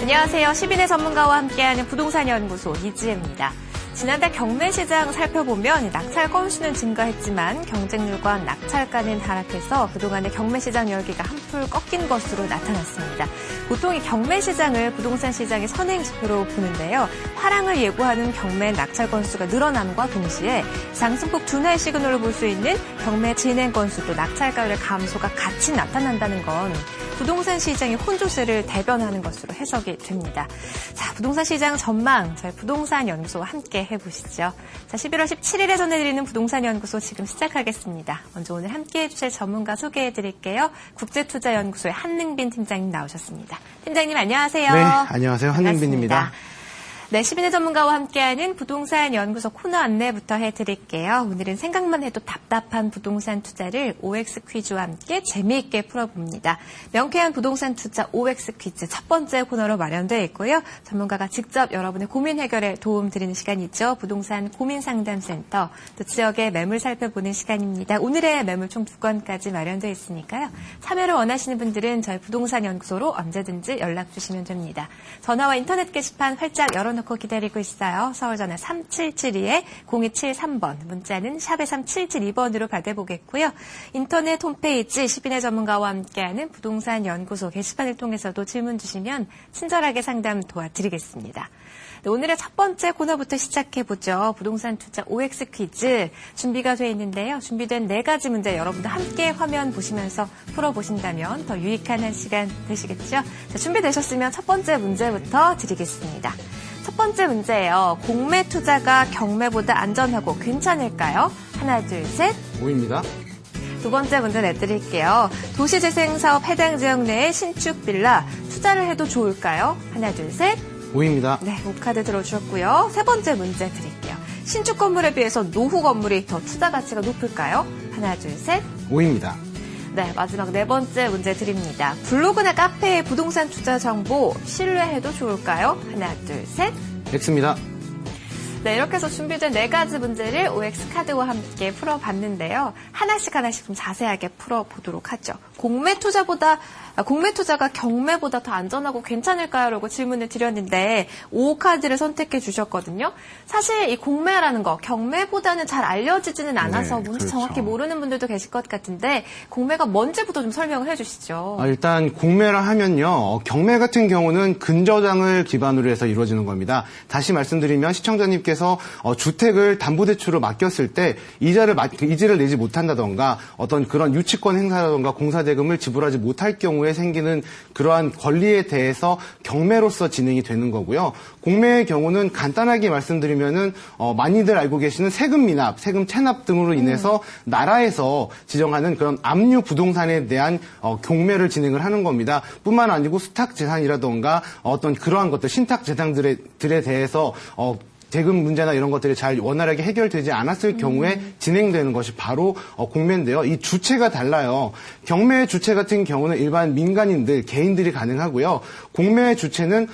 안녕하세요. 시민의 전문가와 함께하는 부동산연구소 이지혜입니다. 지난달 경매시장 살펴보면 낙찰 건수는 증가했지만 경쟁률과 낙찰가는 하락해서 그동안의 경매시장 열기가 한풀 꺾인 것으로 나타났습니다. 보통 이 경매시장을 부동산 시장의 선행지표로 보는데요. 하락을 예고하는 경매 낙찰 건수가 늘어남과 동시에 상승폭 둔화의 시그널로 볼 수 있는 경매 진행 건수도 낙찰가율의 감소가 같이 나타난다는 건 부동산 시장의 혼조세를 대변하는 것으로 해석이 됩니다. 자, 부동산 시장 전망 저희 부동산 연구소와 함께 해보시죠. 자, 11월 17일에 전해드리는 부동산 연구소 지금 시작하겠습니다. 먼저 오늘 함께 해주실 전문가 소개해드릴게요. 국제투자연구소의 한능빈 팀장님 나오셨습니다. 팀장님 안녕하세요. 네, 안녕하세요. 한능빈입니다. 반갑습니다. 네, 시민의 전문가와 함께하는 부동산 연구소 코너 안내부터 해드릴게요. 오늘은 생각만 해도 답답한 부동산 투자를 OX 퀴즈와 함께 재미있게 풀어봅니다. 명쾌한 부동산 투자 OX 퀴즈 첫 번째 코너로 마련되어 있고요. 전문가가 직접 여러분의 고민 해결에 도움 드리는 시간이죠. 부동산 고민상담센터, 또 지역의 매물 살펴보는 시간입니다. 오늘의 매물 총 2건까지 마련되어 있으니까요. 참여를 원하시는 분들은 저희 부동산 연구소로 언제든지 연락 주시면 됩니다. 전화와 인터넷 게시판 활짝 열어놓고 기다리고 있어요. 서울전화 3772-0273번, 문자는 샵에 3772번으로 받아보겠고요. 인터넷 홈페이지 시민의 전문가와 함께하는 부동산 연구소 게시판을 통해서도 질문 주시면 친절하게 상담 도와드리겠습니다. 네, 오늘의 첫 번째 코너부터 시작해보죠. 부동산 투자 OX 퀴즈 준비가 되어 있는데요. 준비된 4가지 문제 여러분도 함께 화면 보시면서 풀어보신다면 더 유익한 한 시간 되시겠죠? 자, 준비되셨으면 첫 번째 문제부터 드리겠습니다. 첫 번째 문제예요. 공매 투자가 경매보다 안전하고 괜찮을까요? 하나, 둘, 셋. 오입니다. 두 번째 문제 내드릴게요. 도시재생사업 해당 지역 내에 신축 빌라 투자를 해도 좋을까요? 하나, 둘, 셋. 오입니다. 네, 오카드 들어주셨고요. 세 번째 문제 드릴게요. 신축 건물에 비해서 노후 건물이 더 투자 가치가 높을까요? 하나, 둘, 셋. 오입니다. 네, 마지막 네 번째 문제 드립니다. 블로그나 카페의 부동산 투자 정보 신뢰해도 좋을까요? 하나, 둘, 셋. X입니다. 네, 이렇게 해서 준비된 4가지 문제를 OX 카드와 함께 풀어봤는데요. 하나씩 좀 자세하게 풀어보도록 하죠. 공매 투자가 경매보다 더 안전하고 괜찮을까요? 라고 질문을 드렸는데 O 카드를 선택해 주셨거든요. 사실 이 공매라는 거 경매보다는 잘 알려지지는 않아서 네, 뭔지 그렇죠. 정확히 모르는 분들도 계실 것 같은데 공매가 뭔지부터 좀 설명을 해주시죠. 일단 공매라 하면요. 경매 같은 경우는 근저당을 기반으로 해서 이루어지는 겁니다. 다시 말씀드리면 시청자님께서 주택을 담보대출로 맡겼을 때 이자를 내지 못한다던가 어떤 그런 유치권 행사라던가 공사대금을 지불하지 못할 경우에 생기는 그러한 권리에 대해서 경매로서 진행이 되는 거고요. 공매의 경우는 간단하게 말씀드리면은 많이들 알고 계시는 세금 미납, 세금 체납 등으로 인해서 나라에서 지정하는 그런 압류 부동산에 대한 경매를 진행을 하는 겁니다. 뿐만 아니고 수탁 재산이라던가 어떤 그러한 것들, 신탁 재산들에 대해서 대금 문제나 이런 것들이 잘 원활하게 해결되지 않았을 경우에 진행되는 것이 바로 공매인데요. 이 주체가 달라요. 경매의 주체 같은 경우는 일반 민간인들, 개인들이 가능하고요. 공매의 주체는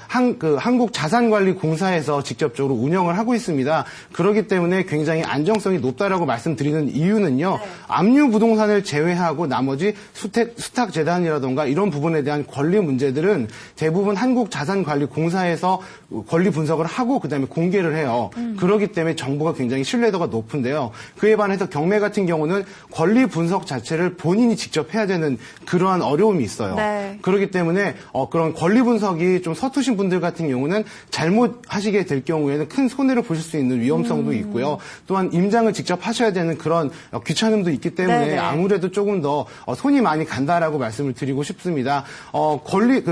한국자산관리공사에서 직접적으로 운영을 하고 있습니다. 그렇기 때문에 굉장히 안정성이 높다라고 말씀드리는 이유는요. 압류 부동산을 제외하고 나머지 수탁 재단이라던가 이런 부분에 대한 권리 문제들은 대부분 한국자산관리공사에서 권리 분석을 하고 그다음에 공개를 해요. 그렇기 때문에 정보가 굉장히 신뢰도가 높은데요. 그에 반해서 경매 같은 경우는 권리 분석 자체를 본인이 직접 해야 되는 그러한 어려움이 있어요. 네. 그렇기 때문에 그런 권리 분석이 좀 서투신 분들 같은 경우는 잘못하시게 될 경우에는 큰 손해를 보실 수 있는 위험성도 있고요. 또한 임장을 직접 하셔야 되는 그런 귀찮음도 있기 때문에 네네. 아무래도 조금 더 손이 많이 간다라고 말씀을 드리고 싶습니다.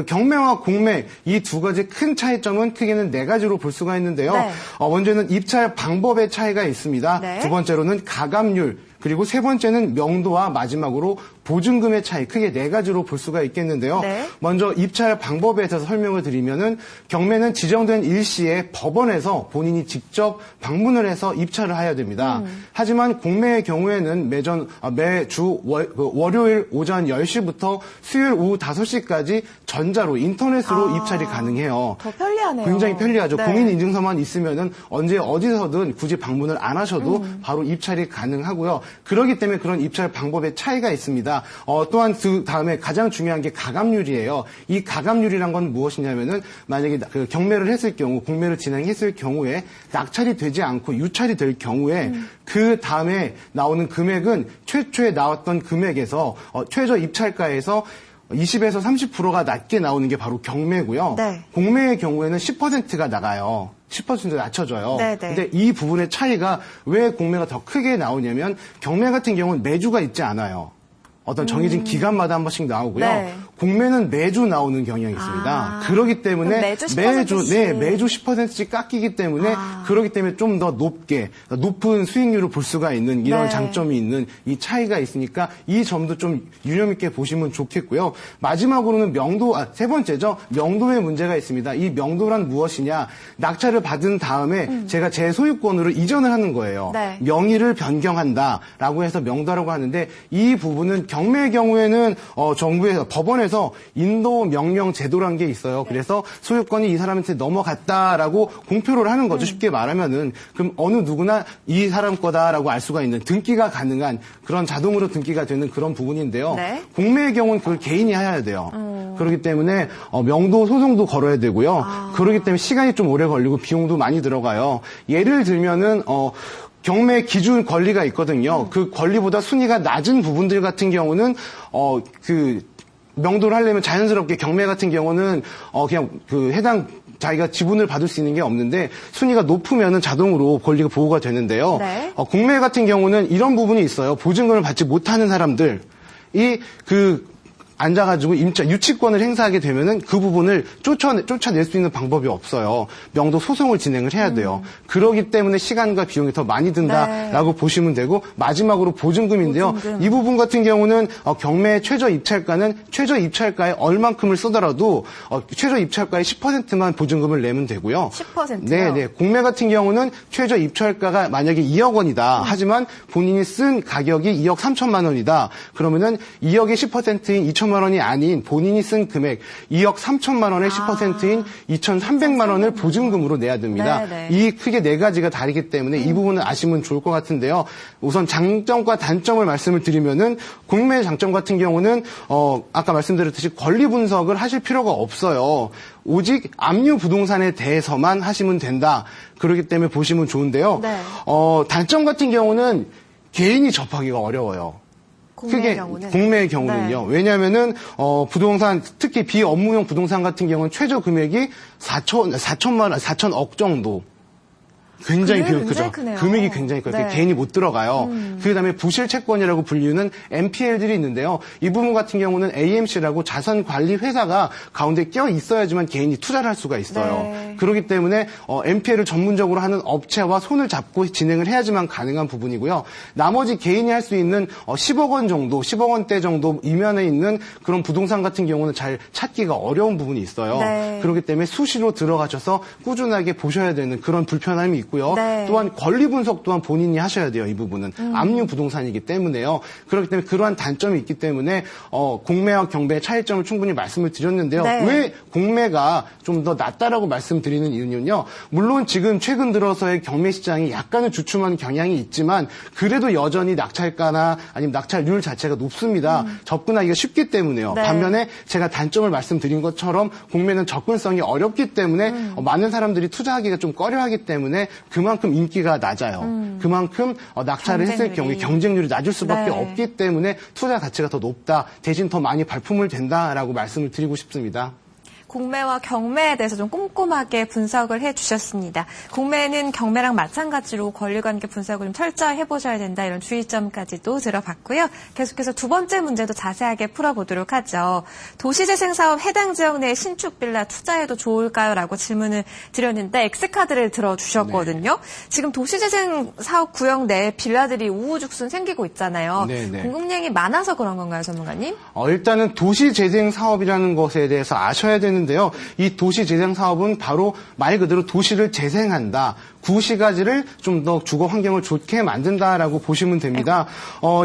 경매와 공매 이 두 가지 큰 차이점은 크게는 4가지로 볼 수가 있는데요. 네. 먼저는 입찰 방법의 차이가 있습니다. 네. 두 번째로는 가감률, 그리고 세 번째는 명도와 마지막으로 보증금의 차이, 크게 4가지로 볼 수가 있겠는데요. 네. 먼저 입찰 방법에 대해서 설명을 드리면은 경매는 지정된 일시에 법원에서 본인이 직접 방문을 해서 입찰을 해야 됩니다. 하지만 공매의 경우에는 매주 월요일 오전 10시부터 수요일 오후 5시까지 전자로 인터넷으로 입찰이 가능해요. 더 편리하네요. 굉장히 편리하죠. 네. 공인인증서만 있으면은 언제 어디서든 굳이 방문을 안 하셔도 바로 입찰이 가능하고요. 그렇기 때문에 그런 입찰 방법의 차이가 있습니다. 있습니다. 또한 그 다음에 가장 중요한 게 가감률이에요. 이 가감률이란 건 무엇이냐면은 만약에 그 경매를 했을 경우, 공매를 진행했을 경우에 낙찰이 되지 않고 유찰이 될 경우에 그 다음에 나오는 금액은 최초에 나왔던 금액에서 최저 입찰가에서 20에서 30%가 낮게 나오는 게 바로 경매고요. 네. 공매의 경우에는 10%가 나가요. 10% 낮춰져요. 네네. 근데 이 부분의 차이가 왜 공매가 더 크게 나오냐면 경매 같은 경우는 매주가 있지 않아요. 어떤 정해진 기간마다 한 번씩 나오고요. 네. 공매는 매주 나오는 경향이 있습니다. 그렇기 때문에 매주 10%씩. 매주 10%씩 깎이기 때문에 그렇기 때문에 좀 더 높은 수익률을 볼 수가 있는 이런 네. 장점이 있는 이 차이가 있으니까 이 점도 좀 유념 있게 보시면 좋겠고요. 마지막으로는 세 번째죠. 명도의 문제가 있습니다. 이 명도란 무엇이냐? 낙찰을 받은 다음에 제가 제 소유권으로 이전을 하는 거예요. 네. 명의를 변경한다라고 해서 명도라고 하는데 이 부분은 경매의 경우에는 정부에서 법원에서 인도 명령 제도란 게 있어요. 그래서 소유권이 이 사람한테 넘어갔다라고 공표를 하는 거죠. 쉽게 말하면은 그럼 어느 누구나 이 사람 거다라고 알 수가 있는 등기가 가능한 그런 자동으로 등기가 되는 그런 부분인데요. 네. 공매의 경우는 그걸 개인이 해야 돼요. 그렇기 때문에 명도 소송도 걸어야 되고요. 그렇기 때문에 시간이 좀 오래 걸리고 비용도 많이 들어가요. 예를 들면은 경매 기준 권리가 있거든요. 그 권리보다 순위가 낮은 부분들 같은 경우는 그 명도를 하려면 자연스럽게 경매 같은 경우는 그냥 그 해당 자기가 지분을 받을 수 있는 게 없는데 순위가 높으면은 자동으로 권리가 보호가 되는데요. 네. 공매 같은 경우는 이런 부분이 있어요. 보증금을 받지 못하는 사람들이 앉아가지고 유치권을 행사하게 되면은 그 부분을 쫓아낼 수 있는 방법이 없어요. 명도 소송을 진행을 해야 돼요. 그러기 때문에 시간과 비용이 더 많이 든다라고 보시면 되고 마지막으로 보증금인데요. 보증금. 이 부분 같은 경우는 경매의 최저 입찰가는 최저 입찰가에 얼만큼을 쓰더라도 최저 입찰가의 10%만 보증금을 내면 되고요. 10%요? 네. 공매 같은 경우는 최저 입찰가가 만약에 2억 원이다. 하지만 본인이 쓴 가격이 2억 3천만 원이다. 그러면은 2억의 10%인 2천만 원이 아닌 본인이 쓴 금액 2억 3천만 원의 10%인 2,300만 원을 보증금으로 내야 됩니다. 네네. 이 크게 네 가지가 다르기 때문에 이 부분은 아시면 좋을 것 같은데요. 우선 장점과 단점을 말씀을 드리면은 공매의 장점 같은 경우는 아까 말씀드렸듯이 권리 분석을 하실 필요가 없어요. 오직 압류 부동산에 대해서만 하시면 된다. 그렇기 때문에 보시면 좋은데요. 네. 단점 같은 경우는 개인이 접하기가 어려워요. 공매의 경우는? 공매의 경우는요. 네. 왜냐하면은 부동산 특히 비업무용 부동산 같은 경우는 최저 금액이 4천억 정도. 굉장히 굉장히 크네요. 금액이 굉장히 커요. 네. 개인이 못 들어가요. 그다음에 부실채권이라고 불리는 NPL들이 있는데요. 이 부분 같은 경우는 AMC라고 자산관리회사가 가운데 껴 있어야지만 개인이 투자를 할 수가 있어요. 네. 그렇기 때문에 NPL을 전문적으로 하는 업체와 손을 잡고 진행을 해야지만 가능한 부분이고요. 나머지 개인이 할 수 있는 10억 원 정도, 10억 원대 정도 이면에 있는 그런 부동산 같은 경우는 잘 찾기가 어려운 부분이 있어요. 네. 그렇기 때문에 수시로 들어가셔서 꾸준하게 보셔야 되는 그런 불편함이 있고요. 네. 또한 권리 분석 또한 본인이 하셔야 돼요. 이 부분은 압류 부동산이기 때문에요. 그렇기 때문에 그러한 단점이 있기 때문에 공매와 경매의 차이점을 충분히 말씀을 드렸는데요. 네. 왜 공매가 좀 더 낫다라고 말씀드리는 이유는요. 물론 지금 최근 들어서의 경매 시장이 약간은 주춤하는 경향이 있지만 그래도 여전히 낙찰가나 아니면 낙찰률 자체가 높습니다. 접근하기가 쉽기 때문에요. 네. 반면에 제가 단점을 말씀드린 것처럼 공매는 접근성이 어렵기 때문에 많은 사람들이 투자하기가 좀 꺼려하기 때문에 그만큼 인기가 낮아요. 그만큼 낙찰을 했을 경우에 경쟁률이 낮을 수밖에 네. 없기 때문에 투자 가치가 더 높다. 대신 더 많이 발품을 된다라고 말씀을 드리고 싶습니다. 공매와 경매에 대해서 좀 꼼꼼하게 분석을 해주셨습니다. 공매는 경매랑 마찬가지로 권리관계 분석을 좀 철저히 해보셔야 된다 이런 주의점까지도 들어봤고요. 계속해서 두 번째 문제도 자세하게 풀어보도록 하죠. 도시재생사업 해당 지역 내 신축 빌라 투자해도 좋을까요? 라고 질문을 드렸는데 X카드를 들어주셨거든요. 네. 지금 도시재생사업 구역 내에 빌라들이 우후죽순 생기고 있잖아요. 네네. 공급량이 많아서 그런 건가요, 전문가님? 일단은 도시재생사업이라는 것에 대해서 아셔야 되는 데요. 이 도시재생사업은 바로 말 그대로 도시를 재생한다. 구시가지를 좀 더 주거 환경을 좋게 만든다라고 보시면 됩니다.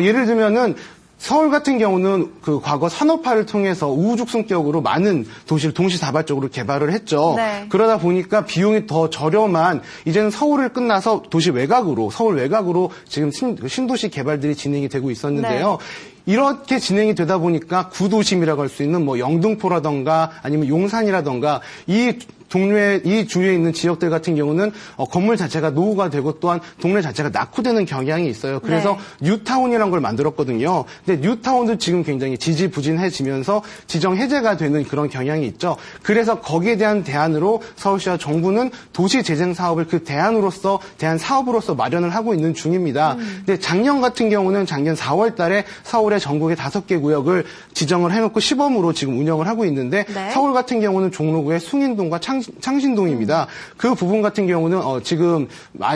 예를 들면은 서울 같은 경우는 그 과거 산업화를 통해서 우후죽순격으로 많은 도시를 동시다발적으로 개발을 했죠. 네. 그러다 보니까 비용이 더 저렴한 이제는 서울을 끝나서 도시 외곽으로 서울 외곽으로 지금 신도시 개발들이 진행이 되고 있었는데요. 네. 이렇게 진행이 되다 보니까 구도심이라고 할 수 있는 뭐 영등포라던가 아니면 용산이라던가 이 주위에 있는 지역들 같은 경우는 건물 자체가 노후가 되고 또한 동네 자체가 낙후되는 경향이 있어요. 그래서 네. 뉴타운이라는 걸 만들었거든요. 근데 뉴타운도 지금 굉장히 지지부진해지면서 지정 해제가 되는 그런 경향이 있죠. 그래서 거기에 대한 대안으로 서울시와 정부는 도시재생 사업을 그 대안 사업으로서 마련을 하고 있는 중입니다. 근데 작년 같은 경우는 작년 4월 달에 서울의 전국의 5개 구역을 지정을 해놓고 시범으로 지금 운영을 하고 있는데 네. 서울 같은 경우는 종로구의 숭인동과 창신동입니다. 그 부분 같은 경우는 지금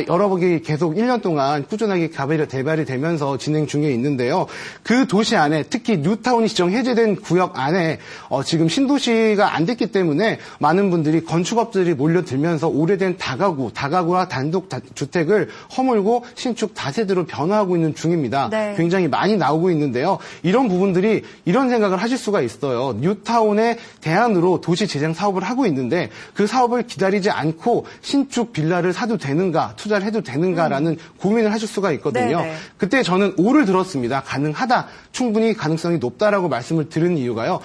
여러 번 계속 1년 동안 꾸준하게 개발이 되면서 진행 중에 있는데요. 그 도시 안에 특히 뉴타운이 지정 해제된 구역 안에 지금 신도시가 안 됐기 때문에 많은 분들이 건축업들이 몰려들면서 오래된 다가구와 단독 주택을 허물고 신축 다세대로 변화하고 있는 중입니다. 네. 굉장히 많이 나오고 있는데요. 이런 부분들이 이런 생각을 하실 수가 있어요. 뉴타운의 대안으로 도시재생 사업을 하고 있는데 그 사업을 기다리지 않고 신축 빌라를 사도 되는가, 투자를 해도 되는가라는 고민을 하실 수가 있거든요. 네네. 그때 저는 오를 들었습니다. 가능하다, 충분히 가능성이 높다라고 말씀을 드린 이유가요.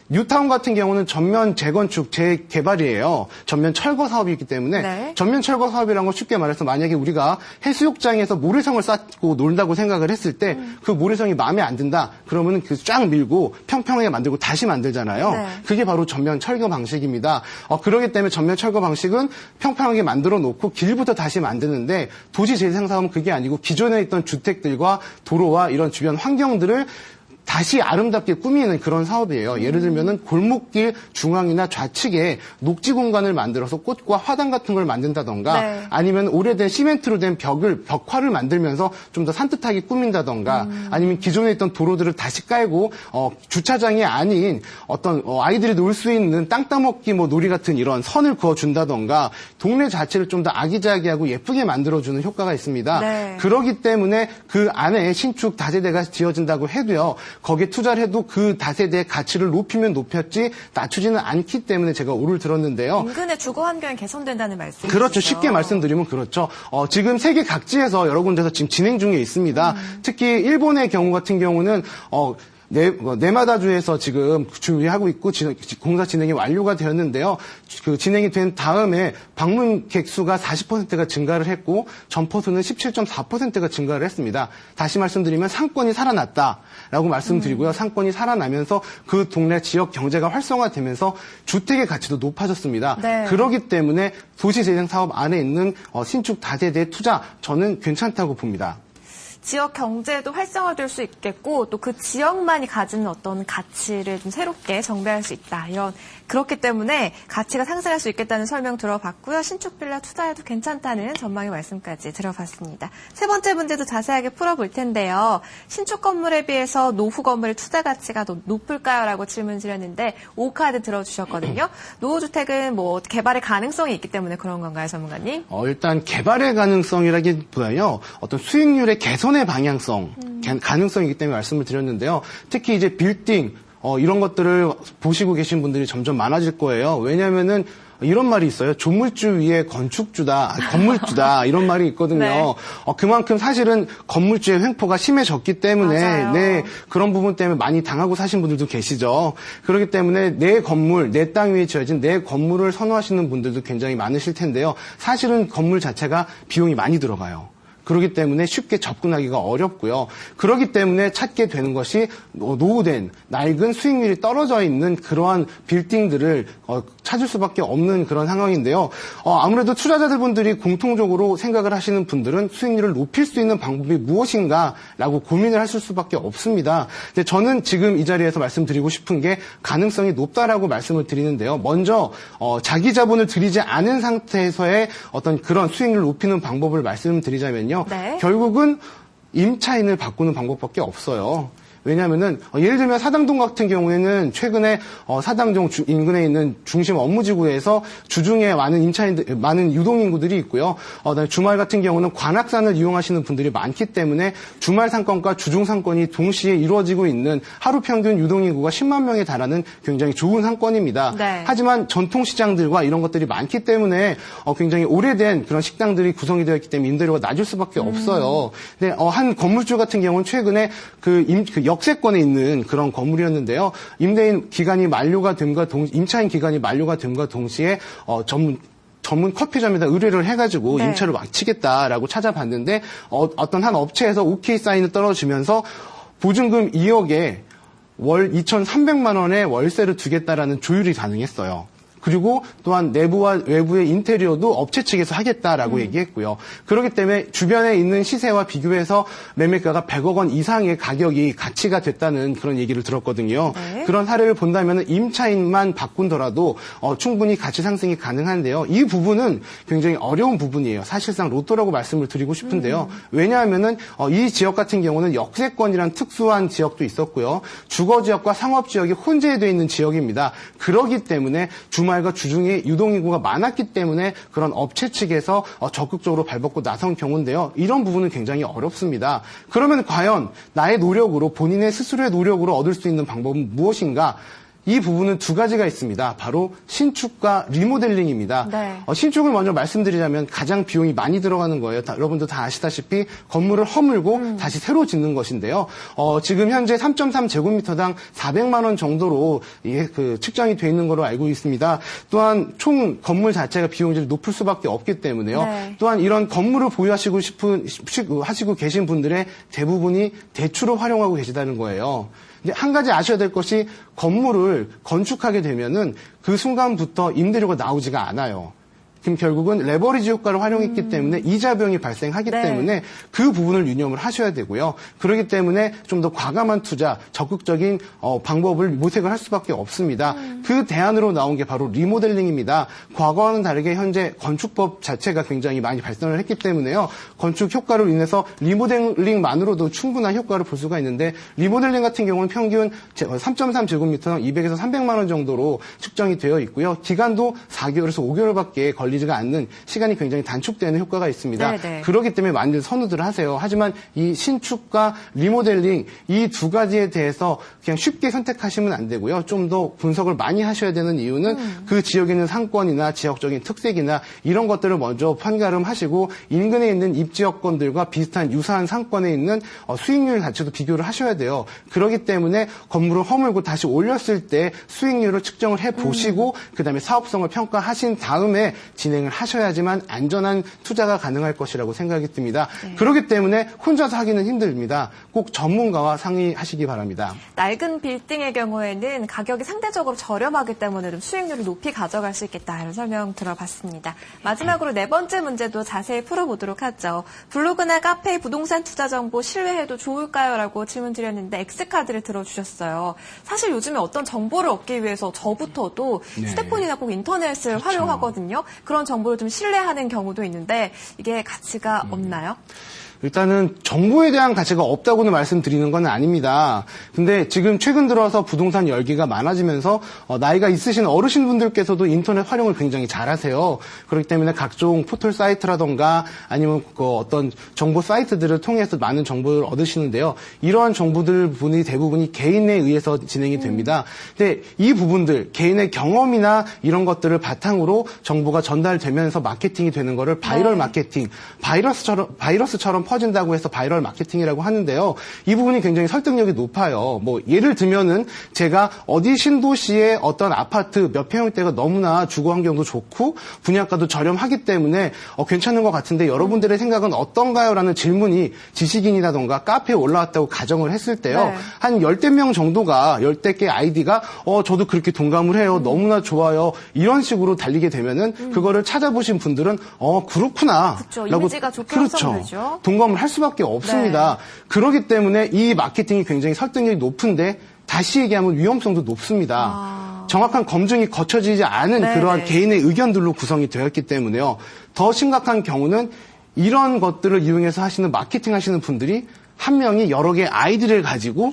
뉴타운 같은 경우는 전면 재건축, 재개발이에요. 전면 철거 사업이기 때문에 네. 전면 철거 사업이라는 건 쉽게 말해서 만약에 우리가 해수욕장에서 모래성을 쌓고 놀다고 생각을 했을 때 그 모래성이 마음에 안 든다. 그러면 그 쫙 밀고 평평하게 만들고 다시 만들잖아요. 네. 그게 바로 전면 철거 방식입니다. 그러기 때문에 전면 철거 방식은 평평하게 만들어 놓고 길부터 다시 만드는데 도시 재생 사업은 그게 아니고 기존에 있던 주택들과 도로와 이런 주변 환경들을 다시 아름답게 꾸미는 그런 사업이에요. 예를 들면은 골목길 중앙이나 좌측에 녹지 공간을 만들어서 꽃과 화단 같은 걸 만든다던가 네. 아니면 오래된 시멘트로 된 벽화를 만들면서 좀 더 산뜻하게 꾸민다던가 아니면 기존에 있던 도로들을 다시 깔고 주차장이 아닌 어떤 아이들이 놀 수 있는 땅 따먹기 놀이 같은 이런 선을 그어준다던가 동네 자체를 좀 더 아기자기하고 예쁘게 만들어주는 효과가 있습니다. 네. 그렇기 때문에 그 안에 신축 다세대가 지어진다고 해도요. 거기에 투자를 해도 그 다세대의 가치를 높이면 높였지 낮추지는 않기 때문에 제가 오를 들었는데요. 인근의 주거 환경이 개선된다는 말씀이시죠? 그렇죠. 쉽게 말씀드리면 그렇죠. 지금 세계 각지에서 여러 군데서 지금 진행 중에 있습니다. 특히 일본의 경우 같은 경우는 네마다주에서 지금 준비하고 있고 공사 진행이 완료가 되었는데요. 그 진행이 된 다음에 방문객 수가 40%가 증가를 했고 점포수는 17.4%가 증가를 했습니다. 다시 말씀드리면 상권이 살아났다라고 말씀드리고요. 상권이 살아나면서 그 동네 지역 경제가 활성화되면서 주택의 가치도 높아졌습니다. 네. 그렇기 때문에 도시재생 사업 안에 있는 신축 다세대 투자 저는 괜찮다고 봅니다. 지역 경제도 활성화될 수 있겠고 또 그 지역만이 가지는 어떤 가치를 좀 새롭게 정비할 수 있다. 그렇기 때문에 가치가 상승할 수 있겠다는 설명 들어봤고요. 신축 빌라 투자해도 괜찮다는 전망의 말씀까지 들어봤습니다. 세 번째 문제도 자세하게 풀어볼 텐데요. 신축 건물에 비해서 노후 건물의 투자 가치가 더 높을까요? 라고 질문 드렸는데 5카드 들어주셨거든요. 노후주택은 개발의 가능성이 있기 때문에 그런 건가요, 전문가님? 일단 개발의 가능성이라기보다요. 어떤 수익률의 개선의 방향성, 가능성이기 때문에 말씀을 드렸는데요. 특히 이제 빌딩, 이런 것들을 보시고 계신 분들이 점점 많아질 거예요. 왜냐면은 이런 말이 있어요. 조물주 위에 건물주다 이런 말이 있거든요. 네. 그만큼 사실은 건물주의 횡포가 심해졌기 때문에 맞아요. 그런 부분 때문에 많이 당하고 사신 분들도 계시죠. 그렇기 때문에 내 건물, 내 땅 위에 지어진 내 건물을 선호하시는 분들도 굉장히 많으실 텐데요. 사실은 건물 자체가 비용이 많이 들어가요. 그렇기 때문에 쉽게 접근하기가 어렵고요. 그렇기 때문에 찾게 되는 것이 노후된 낡은 수익률이 떨어져 있는 그러한 빌딩들을 찾을 수밖에 없는 그런 상황인데요. 아무래도 투자자들분들이 공통적으로 생각을 하시는 분들은 수익률을 높일 수 있는 방법이 무엇인가라고 고민을 하실 수밖에 없습니다. 근데 저는 지금 이 자리에서 말씀드리고 싶은 게 가능성이 높다라고 말씀을 드리는데요. 먼저 자기 자본을 들이지 않은 상태에서의 어떤 그런 수익률을 높이는 방법을 말씀드리자면요. 네. 결국은 임차인을 바꾸는 방법밖에 없어요. 왜냐하면은 예를 들면 사당동 같은 경우에는 최근에 사당동 인근에 있는 중심 업무지구에서 주중에 많은 유동인구들이 있고요. 주말 같은 경우는 관악산을 이용하시는 분들이 많기 때문에 주말 상권과 주중 상권이 동시에 이루어지고 있는 하루 평균 유동인구가 10만 명에 달하는 굉장히 좋은 상권입니다. 네. 하지만 전통시장들과 이런 것들이 많기 때문에 굉장히 오래된 그런 식당들이 구성이 되어 있기 때문에 임대료가 낮을 수밖에 없어요. 근데 한 건물주 같은 경우는 최근에 그 역세권에 있는 그런 건물이었는데요. 임차인 기간이 만료가 됨과 동시에 전문 커피점에다 의뢰를 해가지고 네. 임차를 마치겠다라고 찾아봤는데 어떤 한 업체에서 오케이 사인을 떨어주면서 보증금 2억에 월 2,300만 원의 월세를 두겠다라는 조율이 가능했어요. 그리고 또한 내부와 외부의 인테리어도 업체 측에서 하겠다라고 얘기했고요. 그렇기 때문에 주변에 있는 시세와 비교해서 매매가가 100억 원 이상의 가치가 됐다는 그런 얘기를 들었거든요. 네. 그런 사례를 본다면 임차인만 바꾼더라도 충분히 가치 상승이 가능한데요. 이 부분은 굉장히 어려운 부분이에요. 사실상 로또라고 말씀을 드리고 싶은데요. 왜냐하면은 이 지역 같은 경우는 역세권이란 특수한 지역도 있었고요. 주거지역과 상업지역이 혼재되어 있는 지역입니다. 그렇기 때문에 주말과 주중에 유동인구가 많았기 때문에 그런 업체 측에서 적극적으로 발벗고 나선 경우인데요. 이런 부분은 굉장히 어렵습니다. 그러면 과연 나의 노력으로 본인의 스스로의 노력으로 얻을 수 있는 방법은 무엇인가? 이 부분은 두 가지가 있습니다. 바로 신축과 리모델링입니다. 네. 신축을 먼저 말씀드리자면 가장 비용이 많이 들어가는 거예요. 여러분도 다 아시다시피 건물을 허물고 다시 새로 짓는 것인데요. 지금 현재 3.3제곱미터당 400만 원 정도로 측정이 되어 있는 걸로 알고 있습니다. 또한 총 건물 자체가 비용이 높을 수밖에 없기 때문에요. 네. 또한 이런 건물을 보유하시고 하시고 계신 분들의 대부분이 대출을 활용하고 계시다는 거예요. 근데 한 가지 아셔야 될 것이 건물을 건축하게 되면은 그 순간부터 임대료가 나오지가 않아요. 그럼 결국은 레버리지 효과를 활용했기 때문에 이자 비용이 발생하기 네. 때문에 그 부분을 유념을 하셔야 되고요. 그렇기 때문에 좀 더 과감한 투자, 적극적인 방법을 모색을 할 수밖에 없습니다. 그 대안으로 나온 게 바로 리모델링입니다. 과거와는 다르게 현재 건축법 자체가 굉장히 많이 발전을 했기 때문에요. 건축 효과로 인해서 리모델링만으로도 충분한 효과를 볼 수가 있는데 리모델링 같은 경우는 평균 3.3제곱미터당 200에서 300만 원 정도로 측정이 되어 있고요. 기간도 4개월에서 5개월밖에 걸리지가 않는 시간이 굉장히 단축되는 효과가 있습니다. 네네. 그렇기 때문에 많이들 선호들을 하세요. 하지만 이 신축과 리모델링 이 두 가지에 대해서 그냥 쉽게 선택하시면 안 되고요. 좀 더 분석을 많이 하셔야 되는 이유는 그 지역에 있는 상권이나 지역적인 특색이나 이런 것들을 먼저 판가름하시고 인근에 있는 입지역권들과 비슷한 유사한 상권에 있는 수익률 자체도 비교를 하셔야 돼요. 그렇기 때문에 건물을 허물고 다시 올렸을 때 수익률을 측정을 해보시고 그다음에 사업성을 평가하신 다음에 진행을 하셔야지만 안전한 투자가 가능할 것이라고 생각이 듭니다. 네. 그렇기 때문에 혼자서 하기는 힘듭니다. 꼭 전문가와 상의하시기 바랍니다. 낡은 빌딩의 경우에는 가격이 상대적으로 저렴하기 때문에 좀 수익률을 높이 가져갈 수 있겠다 이런 설명 들어봤습니다. 마지막으로 네 번째 문제도 자세히 풀어보도록 하죠. 블로그나 카페의 부동산 투자 정보 신뢰해도 좋을까요? 라고 질문 드렸는데 X카드를 들어주셨어요. 사실 요즘에 어떤 정보를 얻기 위해서 저부터도 네. 휴대폰이나 꼭 인터넷을 그렇죠. 활용하거든요. 그런 정보를 좀 신뢰하는 경우도 있는데 이게 가치가 없나요? 일단은 정보에 대한 가치가 없다고는 말씀드리는 건 아닙니다. 근데 지금 최근 들어서 부동산 열기가 많아지면서 나이가 있으신 어르신분들께서도 인터넷 활용을 굉장히 잘하세요. 그렇기 때문에 각종 포털 사이트라던가 아니면 어떤 정보 사이트들을 통해서 많은 정보를 얻으시는데요. 이러한 정보들 분이 대부분이 개인에 의해서 진행이 됩니다. 근데 이 부분들 개인의 경험이나 이런 것들을 바탕으로 정보가 전달되면서 마케팅이 되는 거를 바이럴 마케팅, 바이러스처럼 퍼진다고 해서 바이럴 마케팅이라고 하는데요. 이 부분이 굉장히 설득력이 높아요. 뭐 예를 들면은 제가 어디 신도시의 어떤 아파트 몇 평형대가 너무나 주거 환경도 좋고 분양가도 저렴하기 때문에 괜찮은 것 같은데 여러분들의 생각은 어떤가요? 라는 질문이 지식인이라던가 카페에 올라왔다고 가정을 했을 때요. 네. 한 10명 정도가 10개 아이디가 저도 그렇게 동감을 해요. 너무나 좋아요. 이런 식으로 달리게 되면은 그거를 찾아보신 분들은 그렇구나. 그렇죠. 이미지가 좋게 형성되죠. 동감을 할 수밖에 없습니다. 네. 그렇기 때문에 이 마케팅이 굉장히 설득력이 높은데 다시 얘기하면 위험성도 높습니다. 정확한 검증이 거쳐지지 않은 네네. 그러한 개인의 의견들로 구성이 되었기 때문에요. 더 심각한 경우는 이런 것들을 이용해서 하시는 마케팅 하시는 분들이 한 명이 여러 개의 아이디를 가지고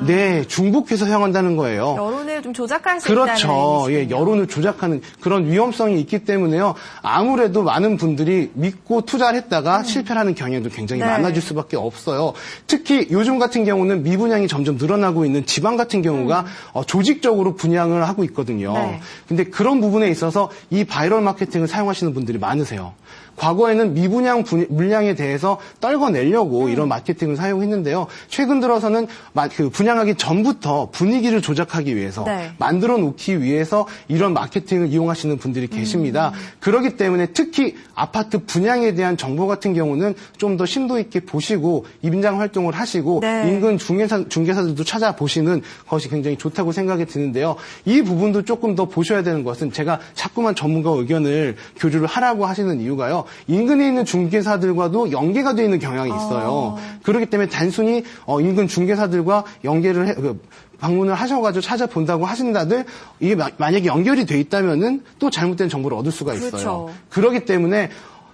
네, 중복해서 사용한다는 거예요. 여론을 좀 조작할 수 그렇죠. 있다는 예, 여론을 조작하는 그런 위험성이 있기 때문에요. 아무래도 많은 분들이 믿고 투자를 했다가 실패를 하는 경향도 굉장히 네. 많아질 수밖에 없어요. 특히 요즘 같은 경우는 미분양이 점점 늘어나고 있는 지방 같은 경우가 조직적으로 분양을 하고 있거든요. 네. 근데 그런 부분에 있어서 이 바이럴 마케팅을 사용하시는 분들이 많으세요. 과거에는 미분양 물량에 대해서 떨궈내려고 이런 마케팅을 사용했는데요. 최근 들어서는 그 분양하기 전부터 분위기를 조작하기 위해서 네. 만들어 놓기 위해서 이런 마케팅을 이용하시는 분들이 계십니다. 그렇기 때문에 특히 아파트 분양에 대한 정보 같은 경우는 좀 더 심도 있게 보시고 임장 활동을 하시고 네. 인근 중개사들도 찾아보시는 것이 굉장히 좋다고 생각이 드는데요. 이 부분도 조금 더 보셔야 되는 것은 제가 자꾸만 전문가 의견을 교류를 하라고 하시는 이유가요. 인근에 있는 중개사들과도 연계가 되어 있는 경향이 있어요. 그렇기 때문에 단순히 인근 중개사들과 연계를 방문을 하셔가지고 찾아본다고 하신다들 이게 만약에 연결이 돼 있다면은 또 잘못된 정보를 얻을 수가 있어요. 그렇죠. 그렇기 때문에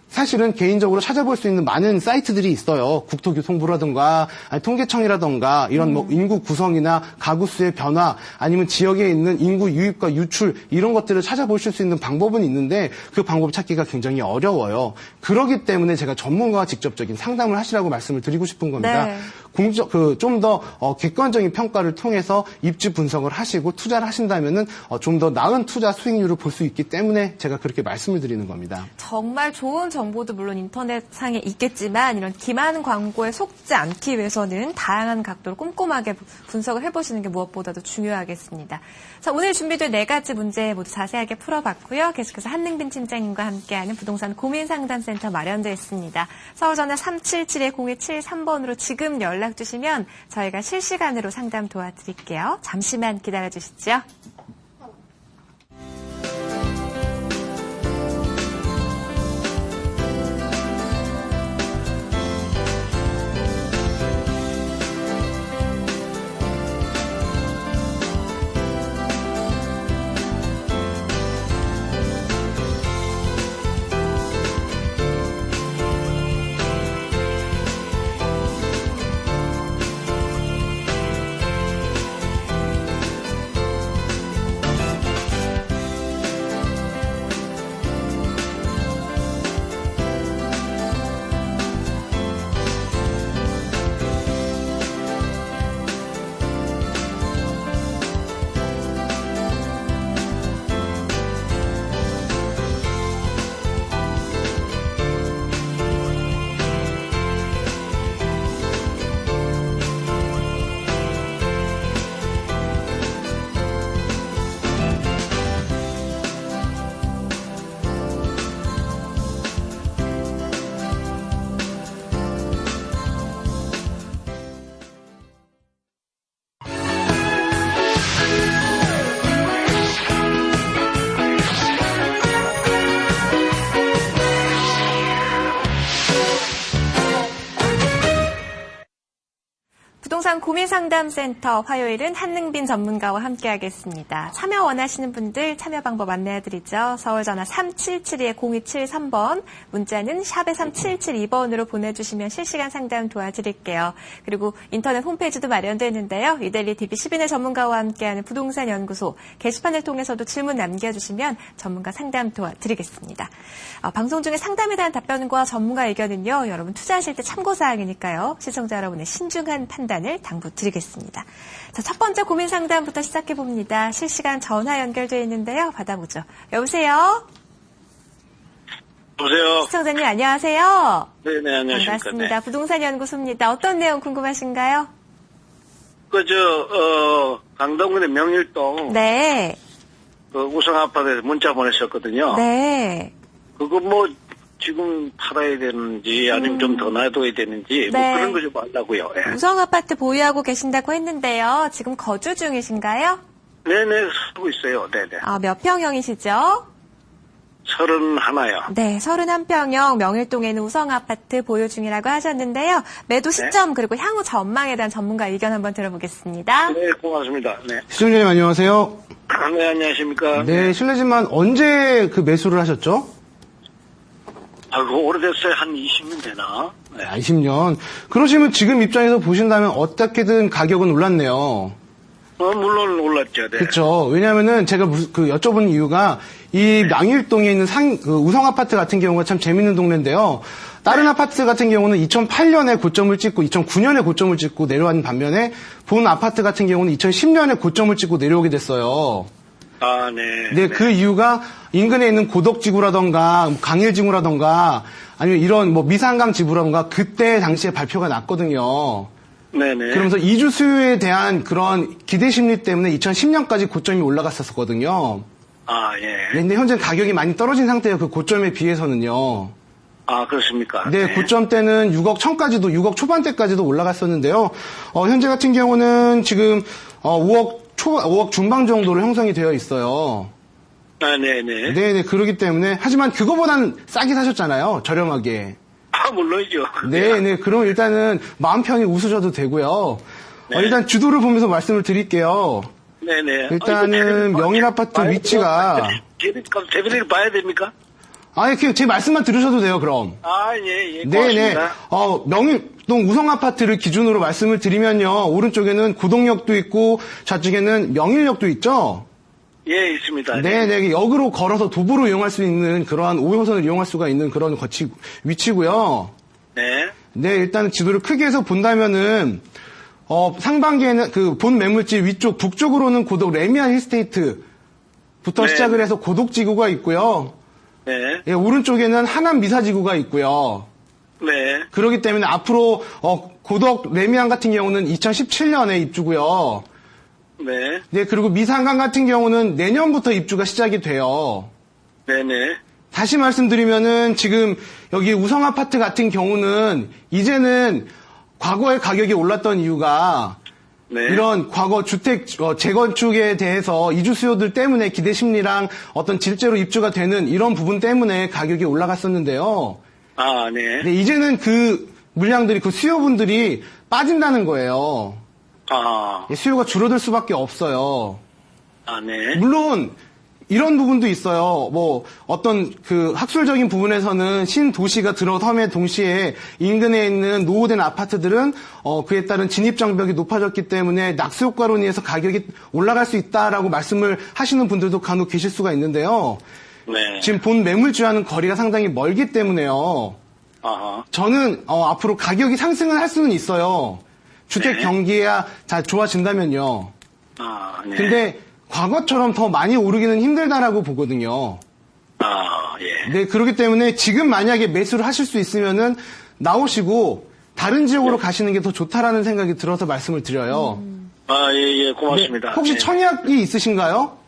사실은 개인적으로 찾아볼 수 있는 많은 사이트들이 있어요. 국토교통부라든가 아니 통계청이라든가 이런 뭐 인구 구성이나 가구 수의 변화 아니면 지역에 있는 인구 유입과 유출 이런 것들을 찾아보실 수 있는 방법은 있는데 그 방법 찾기가 굉장히 어려워요. 그렇기 때문에 제가 전문가와 직접적인 상담을 하시라고 말씀을 드리고 싶은 겁니다. 네. 좀 더 객관적인 평가를 통해서 입지 분석을 하시고 투자를 하신다면은 좀 더 나은 투자 수익률을 볼 수 있기 때문에 제가 그렇게 말씀을 드리는 겁니다. 정말 좋은 정보도 물론 인터넷상에 있겠지만 이런 기만 광고에 속지 않기 위해서는 다양한 각도로 꼼꼼하게 분석을 해보시는 게 무엇보다도 중요하겠습니다. 자, 오늘 준비된 4가지 문제 모두 자세하게 풀어봤고요. 계속해서 한능빈 팀장님과 함께하는 부동산 고민상담센터 마련되어 있습니다. 서울전화 377-0273번으로 지금 연락 주시면 저희가 실시간으로 상담 도와드릴게요. 잠시만 기다려주시죠. 부동산 고민상담센터 화요일은 한능빈 전문가와 함께하겠습니다. 참여 원하시는 분들 참여 방법 안내해드리죠. 서울전화 377-0273번, 문자는 샵에 3772번으로 보내주시면 실시간 상담 도와드릴게요. 그리고 인터넷 홈페이지도 마련되어 있는데요. 이데일리 TV 10인의 전문가와 함께하는 부동산연구소 게시판을 통해서도 질문 남겨주시면 전문가 상담 도와드리겠습니다. 방송 중에 상담에 대한 답변과 전문가 의견은요. 여러분 투자하실 때 참고사항이니까요. 시청자 여러분의 신중한 판단을 당부드리겠습니다. 자, 첫 번째 고민 상담부터 시작해봅니다. 실시간 전화 연결되어 있는데요. 받아보죠. 여보세요? 여보세요? 시청자님 안녕하세요. 네네, 안녕하십니까. 반갑습니다. 네. 부동산연구소입니다. 어떤 내용 궁금하신가요? 강동구의 명일동. 네. 우성아파트에서 문자 보내셨거든요. 네. 그거 지금 팔아야 되는지 아니면 좀 더 놔둬야 되는지 네. 그런 거 좀 알라고요. 예. 우성아파트 보유하고 계신다고 했는데요. 지금 거주 중이신가요? 네네, 쓰고 있어요. 네네. 몇 평형이시죠? 31요. 네, 31평형 명일동에는 우성아파트 보유 중이라고 하셨는데요. 매도 시점 그리고 향후 전망에 대한 전문가 의견 한번 들어보겠습니다. 네, 고맙습니다. 네. 시청자님 안녕하세요. 네, 안녕하십니까. 네, 실례지만 언제 그 매수를 하셨죠? 아이고, 오래됐어요. 한 20년 되나? 네. 20년. 그러시면 지금 입장에서 보신다면 어떻게든 가격은 올랐네요. 물론 올랐죠. 네. 그렇죠. 왜냐하면은 제가 여쭤본 이유가 이 망일동에 있는 우성 아파트 같은 경우가 참 재밌는 동네인데요. 다른 아파트 같은 경우는 2008년에 고점을 찍고 2009년에 고점을 찍고 내려왔는 반면에 본 아파트 같은 경우는 2010년에 고점을 찍고 내려오게 됐어요. 아, 네. 네, 그 이유가 인근에 있는 고덕지구라던가 강일지구라던가 아니면 이런 뭐 미산강 지구라던가 그때 당시에 발표가 났거든요. 네네. 그러면서 이주 수요에 대한 그런 기대 심리 때문에 2010년까지 고점이 올라갔었거든요. 아, 예. 네, 근데 현재 가격이 많이 떨어진 상태예요. 그 고점에 비해서는요. 아, 그렇습니까? 네, 고점 때는 6억 천까지도 6억 초반대까지도 올라갔었는데요. 현재 같은 경우는 지금 5억 중반 정도로 형성이 되어 있어요. 아, 네네. 네, 그렇기 때문에 하지만 그거보다는 싸게 사셨잖아요. 저렴하게. 아, 물론이죠. 네. 그럼 일단은 마음 편히 웃으셔도 되고요. 네. 일단 주도를 보면서 말씀을 드릴게요. 네네. 일단은 명일 아파트 위치가 대비를 봐야 됩니까? 제 말씀만 들으셔도 돼요. 그럼. 아, 예. 네네. 고맙습니다. 명일동 우성 아파트를 기준으로 말씀을 드리면요. 오른쪽에는 고덕역도 있고 좌측에는 명일역도 있죠. 예, 있습니다. 네네. 역으로 걸어서 도보로 이용할 수 있는 그러한 5호선을 이용할 수가 있는 그런 위치고요. 네. 네, 일단 지도를 크게 해서 본다면은 상반기에는 그 본 매물지 위쪽 북쪽으로는 고덕 레미안 힐스테이트부터 네. 시작을 해서 고덕지구가 있고요. 네. 예, 오른쪽에는 하남 미사지구가 있고요. 네. 그렇기 때문에 앞으로 고덕 레미안 같은 경우는 2017년에 입주고요. 네. 네, 그리고 미산강 같은 경우는 내년부터 입주가 시작이 돼요. 네네. 다시 말씀드리면은 지금 여기 우성 아파트 같은 경우는 이제는 과거에 가격이 올랐던 이유가 네. 이런 과거 주택 재건축에 대해서 이주 수요들 때문에 기대 심리랑 어떤 실제로 입주가 되는 이런 부분 때문에 가격이 올라갔었는데요. 아, 네. 네, 이제는 그 물량들이 그 수요분들이 빠진다는 거예요. 아, 수요가 줄어들 수밖에 없어요. 아, 네. 물론 이런 부분도 있어요. 뭐 어떤 그 학술적인 부분에서는 신도시가 들어섬에 동시에 인근에 있는 노후된 아파트들은 그에 따른 진입 장벽이 높아졌기 때문에 낙수 효과로 인해서 가격이 올라갈 수 있다라고 말씀을 하시는 분들도 간혹 계실 수가 있는데요. 네. 지금 본 매물주와는 거리가 상당히 멀기 때문에요. 아하. 저는 앞으로 가격이 상승을 할 수는 있어요. 주택 네. 경기가 잘 좋아진다면요. 아, 네. 근데 과거처럼 더 많이 오르기는 힘들다라고 보거든요. 아, 예. 네, 그렇기 때문에 지금 만약에 매수를 하실 수 있으면은 나오시고 다른 지역으로 가시는 게 더 좋다라는 생각이 들어서 말씀을 드려요. 아, 예, 고맙습니다. 네, 혹시 네. 청약이 있으신가요?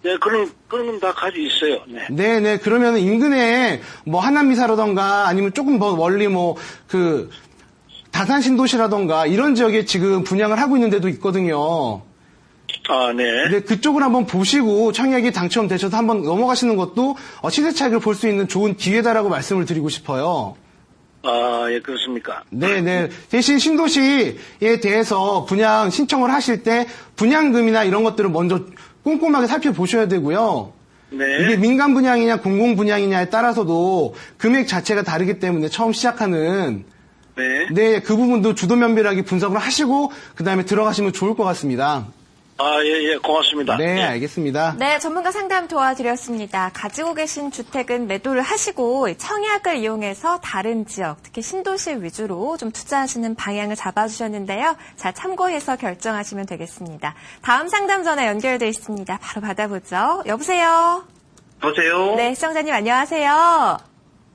네, 그런 건 다 가지고 있어요. 네. 네, 그러면 인근에 뭐 하남미사라던가 아니면 조금 더 멀리 뭐 그 다산 신도시라던가 이런 지역에 지금 분양을 하고 있는 데도 있거든요. 아, 네. 네, 그쪽을 한번 보시고 청약이 당첨되셔서 한번 넘어가시는 것도 시세 차익을 볼 수 있는 좋은 기회다라고 말씀을 드리고 싶어요. 아, 예, 그렇습니까? 네. 대신 신도시에 대해서 분양 신청을 하실 때 분양금이나 이런 것들을 먼저 꼼꼼하게 살펴보셔야 되고요. 네. 이게 민간 분양이냐 공공 분양이냐에 따라서도 금액 자체가 다르기 때문에 처음 시작하는 네. 그 부분도 주도 면밀하게 분석을 하시고 그 다음에 들어가시면 좋을 것 같습니다. 아, 예, 고맙습니다. 네, 알겠습니다. 네, 전문가 상담 도와드렸습니다. 가지고 계신 주택은 매도를 하시고 청약을 이용해서 다른 지역, 특히 신도시 위주로 좀 투자하시는 방향을 잡아주셨는데요. 잘 참고해서 결정하시면 되겠습니다. 다음 상담 전화 연결돼 있습니다. 바로 받아보죠. 여보세요? 여보세요? 네, 시청자님 안녕하세요.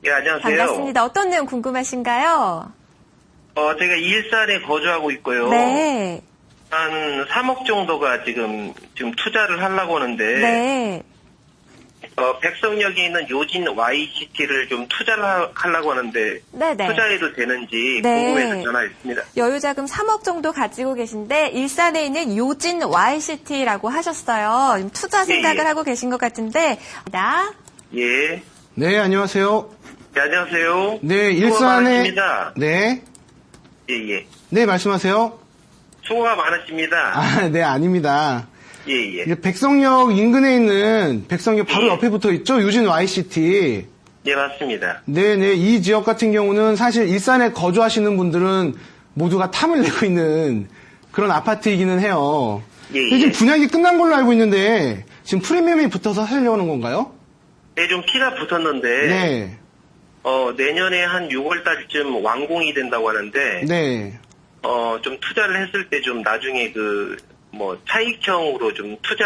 예, 안녕하세요. 반갑습니다. 어떤 내용 궁금하신가요? 제가 일산에 거주하고 있고요. 네. 한 3억 정도가 지금 투자를 하려고 하는데, 네. 백석역에 있는 요진 Y시티를 좀 투자를 하려고 하는데, 네네. 투자해도 되는지 네. 궁금해서 전화했습니다. 여유자금 3억 정도 가지고 계신데 일산에 있는 요진 Y시티라고 하셨어요. 투자 생각을 예. 하고 계신 것 같은데. 예. 네, 안녕하세요. 네, 안녕하세요. 네, 수고가 일산에 많으십니다. 네. 예. 네, 말씀하세요. 수고가 많으십니다. 아, 네, 아닙니다. 예. 이제 백석역 인근에 있는 백석역 바로 예. 옆에 붙어 있죠? 요진 Y시티. 예, 맞습니다. 네네. 이 지역 같은 경우는 사실 일산에 거주하시는 분들은 모두가 탐을 내고 있는 그런 아파트이기는 해요. 예, 근데 예. 지금 분양이 끝난 걸로 알고 있는데 지금 프리미엄이 붙어서 하려는 건가요? 네, 좀 피가 붙었는데, 네. 내년에 한 6월 달쯤 완공이 된다고 하는데, 네. 좀 투자를 했을 때 좀 나중에 차익형으로 좀 투자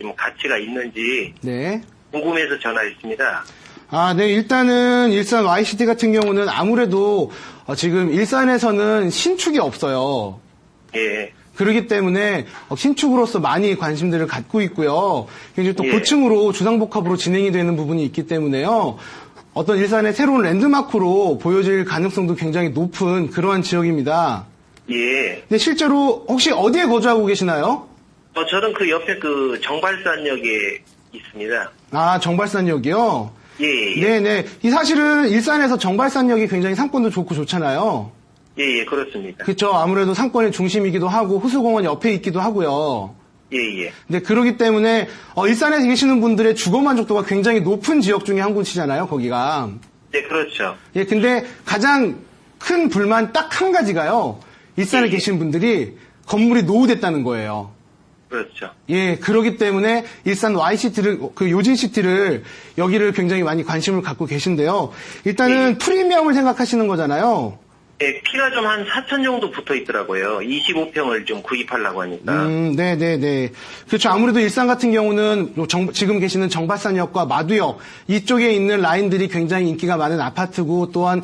좀 가치가 있는지 네. 궁금해서 전화했습니다. 아, 네. 일단은 일산 YCT 같은 경우는 아무래도 지금 일산에서는 신축이 없어요. 예, 그렇기 때문에 신축으로서 많이 관심들을 갖고 있고요. 굉장히 또 예. 고층으로 주상복합으로 진행이 되는 부분이 있기 때문에요. 어떤 일산의 새로운 랜드마크로 보여질 가능성도 굉장히 높은 그러한 지역입니다. 예. 근데 실제로 혹시 어디에 거주하고 계시나요? 저는 그 옆에 그 정발산역에 있습니다. 아, 정발산역이요? 예, 예. 네네. 이 사실은 일산에서 정발산역이 굉장히 상권도 좋고 좋잖아요. 예, 예, 그렇습니다. 그렇죠. 아무래도 상권의 중심이기도 하고 호수공원 옆에 있기도 하고요. 예, 예. 네, 그렇기 때문에 일산에 계시는 분들의 주거 만족도가 굉장히 높은 지역 중에 한 곳이잖아요, 거기가. 네, 그렇죠. 예, 근데 가장 큰 불만 딱 한 가지가요. 일산에 예. 계신 분들이 건물이 노후됐다는 거예요. 그렇죠. 예, 그렇기 때문에 일산 Y시티를, 그 요진시티를, 여기를 굉장히 많이 관심을 갖고 계신데요. 일단은 예. 프리미엄을 생각하시는 거잖아요. 예, 피가 좀 한 4천 정도 붙어 있더라고요. 25평을 좀 구입하려고 하니까. 네네네. 그렇죠. 아무래도 일산 같은 경우는 지금 계시는 정발산역과 마두역 이쪽에 있는 라인들이 굉장히 인기가 많은 아파트고 또한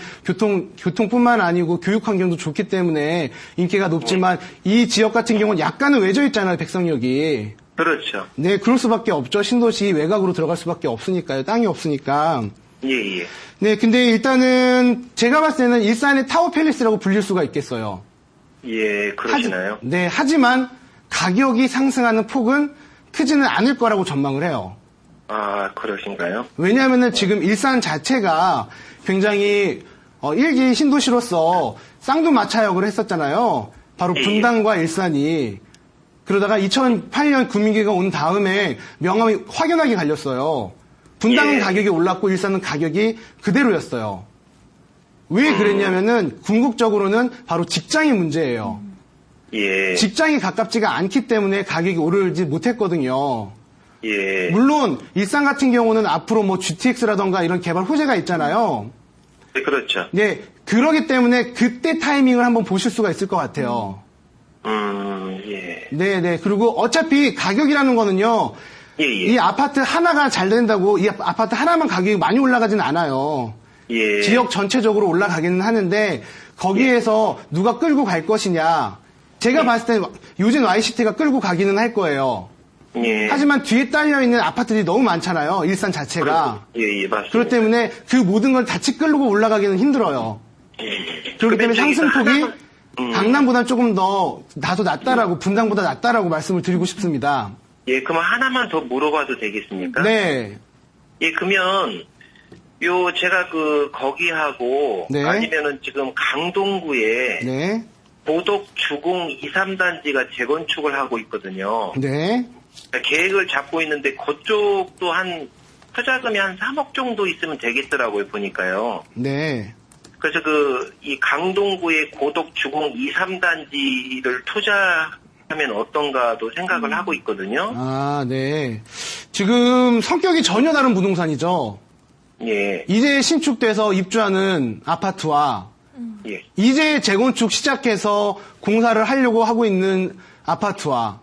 교통뿐만 아니고 교육 환경도 좋기 때문에 인기가 높지만 이 지역 같은 경우는 약간은 외져 있잖아요. 백성역이. 그렇죠. 네, 그럴 수밖에 없죠. 신도시 외곽으로 들어갈 수밖에 없으니까요. 땅이 없으니까. 예, 예. 네, 근데 일단은 제가 봤을 때는 일산의 타워 팰리스라고 불릴 수가 있겠어요. 예, 그러시나요? 네, 하지만 가격이 상승하는 폭은 크지는 않을 거라고 전망을 해요. 아, 그러신가요? 왜냐하면은 지금 일산 자체가 굉장히 일기 신도시로서 쌍두마차역을 했었잖아요. 바로 예. 분당과 일산이. 그러다가 2008년 구민기가 온 다음에 명암이 확연하게 갈렸어요. 분당은 예. 가격이 올랐고 일산은 가격이 그대로였어요. 왜 그랬냐면은 궁극적으로는 바로 직장이 문제예요. 예. 직장이 가깝지가 않기 때문에 가격이 오르지 못했거든요. 예. 물론 일산 같은 경우는 앞으로 뭐 GTX라던가 이런 개발 호재가 있잖아요. 네, 그렇죠. 네, 그러기 때문에 그때 타이밍을 한번 보실 수가 있을 것 같아요. 예. 네. 그리고 어차피 가격이라는 거는요. 예, 예. 이 아파트 하나가 잘 된다고 이 아파트 하나만 가격이 많이 올라가지는 않아요. 예. 지역 전체적으로 올라가기는 하는데 거기에서 누가 끌고 갈 것이냐. 제가 봤을 때 요즘 YCT가 끌고 가기는 할 거예요. 예. 하지만 뒤에 딸려있는 아파트들이 너무 많잖아요. 일산 자체가. 예, 예, 맞습니다. 그렇기 때문에 그 모든 걸 같이 끌고 올라가기는 힘들어요. 예. 그렇기 때문에 상승폭이 강남보다 조금 더 나도 낫다라고 분당보다 낫다라고 말씀을 드리고 싶습니다. 예, 그럼 하나만 더 물어봐도 되겠습니까? 네. 예, 그러면 제가 거기하고 네. 아니면은 지금 강동구에 네. 고덕 주공 2, 3단지가 재건축을 하고 있거든요. 네. 계획을 잡고 있는데 그쪽도 투자금이 한 3억 정도 있으면 되겠더라고요, 보니까요. 네. 그래서 이 강동구의 고덕 주공 2, 3단지를 투자하면 어떤가도 생각을 하고 있거든요. 아, 네. 지금 성격이 전혀 다른 부동산이죠. 예, 이제 신축돼서 입주하는 아파트와 예, 이제 재건축 시작해서 공사를 하려고 하고 있는 아파트와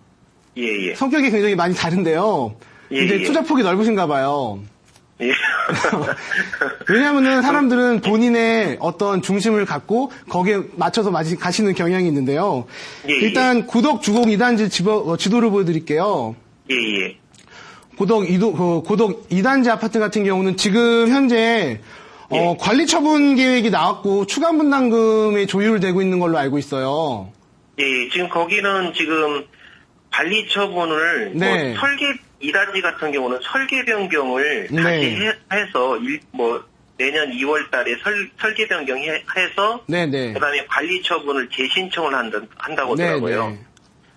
예, 예. 성격이 굉장히 많이 다른데요. 예, 굉장히 예. 투자폭이 넓으신가 봐요. 예. 왜냐하면은 사람들은 본인의 어떤 중심을 갖고 거기에 맞춰서 가시는 경향이 있는데요. 예, 예. 일단 고덕 주공 2단지 지도를 보여드릴게요. 예, 예. 고덕 2단지 아파트 같은 경우는 지금 현재 예. 관리 처분 계획이 나왔고 추가 분담금이 조율되고 있는 걸로 알고 있어요. 예, 지금 거기는 지금 관리 처분을 네. 설계 2단지 같은 경우는 설계 변경을 네. 다시 해서 내년 2월 달에 설계 변경해서 네네. 그다음에 관리 처분을 재신청을 한다고 네네. 하더라고요.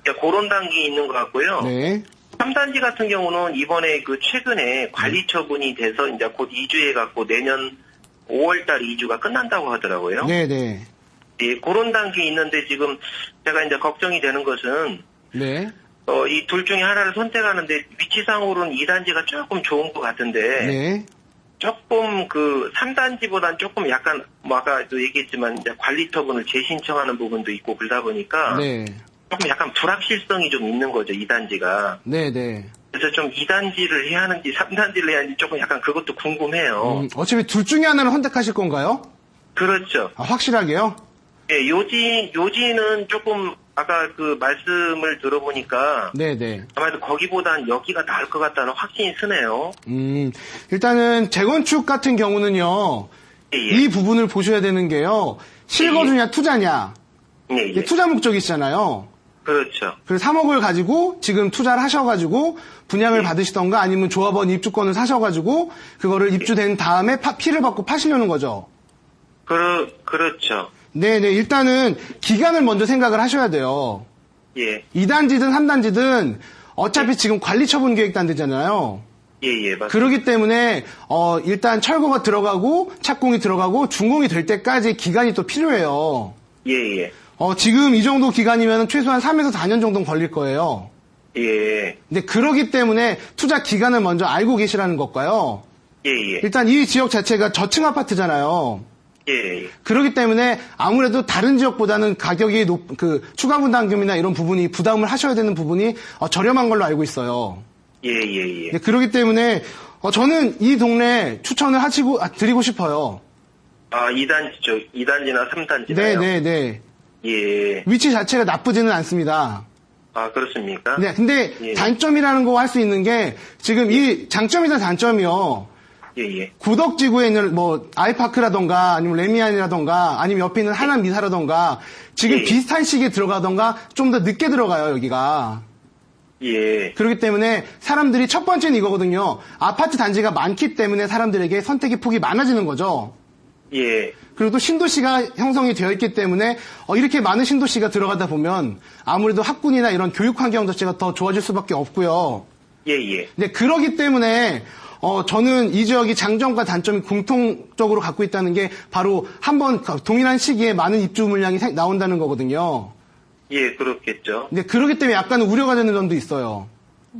그러니까 그런 단계 있는 것 같고요. 네. 3단지 같은 경우는 이번에 최근에 관리 처분이 돼서 이제 곧 이주해갖고 내년 5월달 이주가 끝난다고 하더라고요. 네네. 예, 그런 단계에 있는데 지금 제가 이제 걱정이 되는 것은 네. 이 둘 중에 하나를 선택하는데 위치상으로는 2단지가 조금 좋은 것 같은데 네. 조금 3단지보단 조금 약간 아까도 얘기했지만 이제 관리 처분을 재신청하는 부분도 있고 그러다 보니까 네. 조금 약간 불확실성이 좀 있는 거죠, 2단지가. 네네. 그래서 좀 2단지를 해야 하는지 3단지를 해야 하는지 조금 약간 그것도 궁금해요. 어차피 둘 중에 하나를 선택하실 건가요? 그렇죠. 아, 확실하게요? 예, 요지는 조금 아까 말씀을 들어보니까 네네. 아마도 거기보단 여기가 나을 것 같다는 확신이 쓰네요. 일단은 재건축 같은 경우는요, 예, 예. 이 부분을 보셔야 되는 게요, 실거주냐 투자냐. 예, 이게 예. 투자 목적이시잖아요. 그렇죠. 그래서 3억을 가지고 지금 투자를 하셔가지고 분양을 받으시던가 아니면 조합원 입주권을 사셔가지고 그거를 입주된 다음에 피를 받고 파시려는 거죠. 그렇죠. 네네. 일단은 기간을 먼저 생각을 하셔야 돼요. 예. 2단지든 3단지든 어차피 지금 관리처분계획단지잖아요. 예, 맞습니다. 그렇기 때문에 일단 철거가 들어가고 착공이 들어가고 준공이 될 때까지 기간이 또 필요해요. 예. 지금 이 정도 기간이면 최소한 3에서 4년 정도는 걸릴 거예요. 예. 근데 그러기 때문에 투자 기간을 먼저 알고 계시라는 것과요. 예. 일단 이 지역 자체가 저층 아파트잖아요. 예. 그렇기 때문에 아무래도 다른 지역보다는 가격이 추가 분담금이나 이런 부분이 부담을 하셔야 되는 부분이 저렴한 걸로 알고 있어요. 예. 네, 그렇기 때문에 저는 이 동네 추천을 드리고 싶어요. 아, 2단지죠. 2단지나 3단지나요? 네네네. 예. 위치 자체가 나쁘지는 않습니다. 아, 그렇습니까? 네, 근데 예. 단점이라는 거 할 수 있는 게 지금 이 장점이나 단점이요. 예. 구덕지구에 있는 아이파크라던가 아니면 레미안이라던가 아니면 옆에 있는 하남 미사라던가 지금 예. 비슷한 시기에 들어가던가 좀 더 늦게 들어가요, 여기가. 예. 그렇기 때문에 사람들이 첫 번째는 이거거든요. 아파트 단지가 많기 때문에 사람들에게 선택의 폭이 많아지는 거죠. 예. 그리고 또 신도시가 형성이 되어 있기 때문에 이렇게 많은 신도시가 들어가다 보면 아무래도 학군이나 이런 교육 환경 자체가 더 좋아질 수밖에 없고요. 예. 네, 그러기 때문에 저는 이 지역이 장점과 단점이 공통적으로 갖고 있다는 게 바로 한번 동일한 시기에 많은 입주 물량이 나온다는 거거든요. 예, 그렇겠죠. 네, 그러기 때문에 약간 우려가 되는 점도 있어요.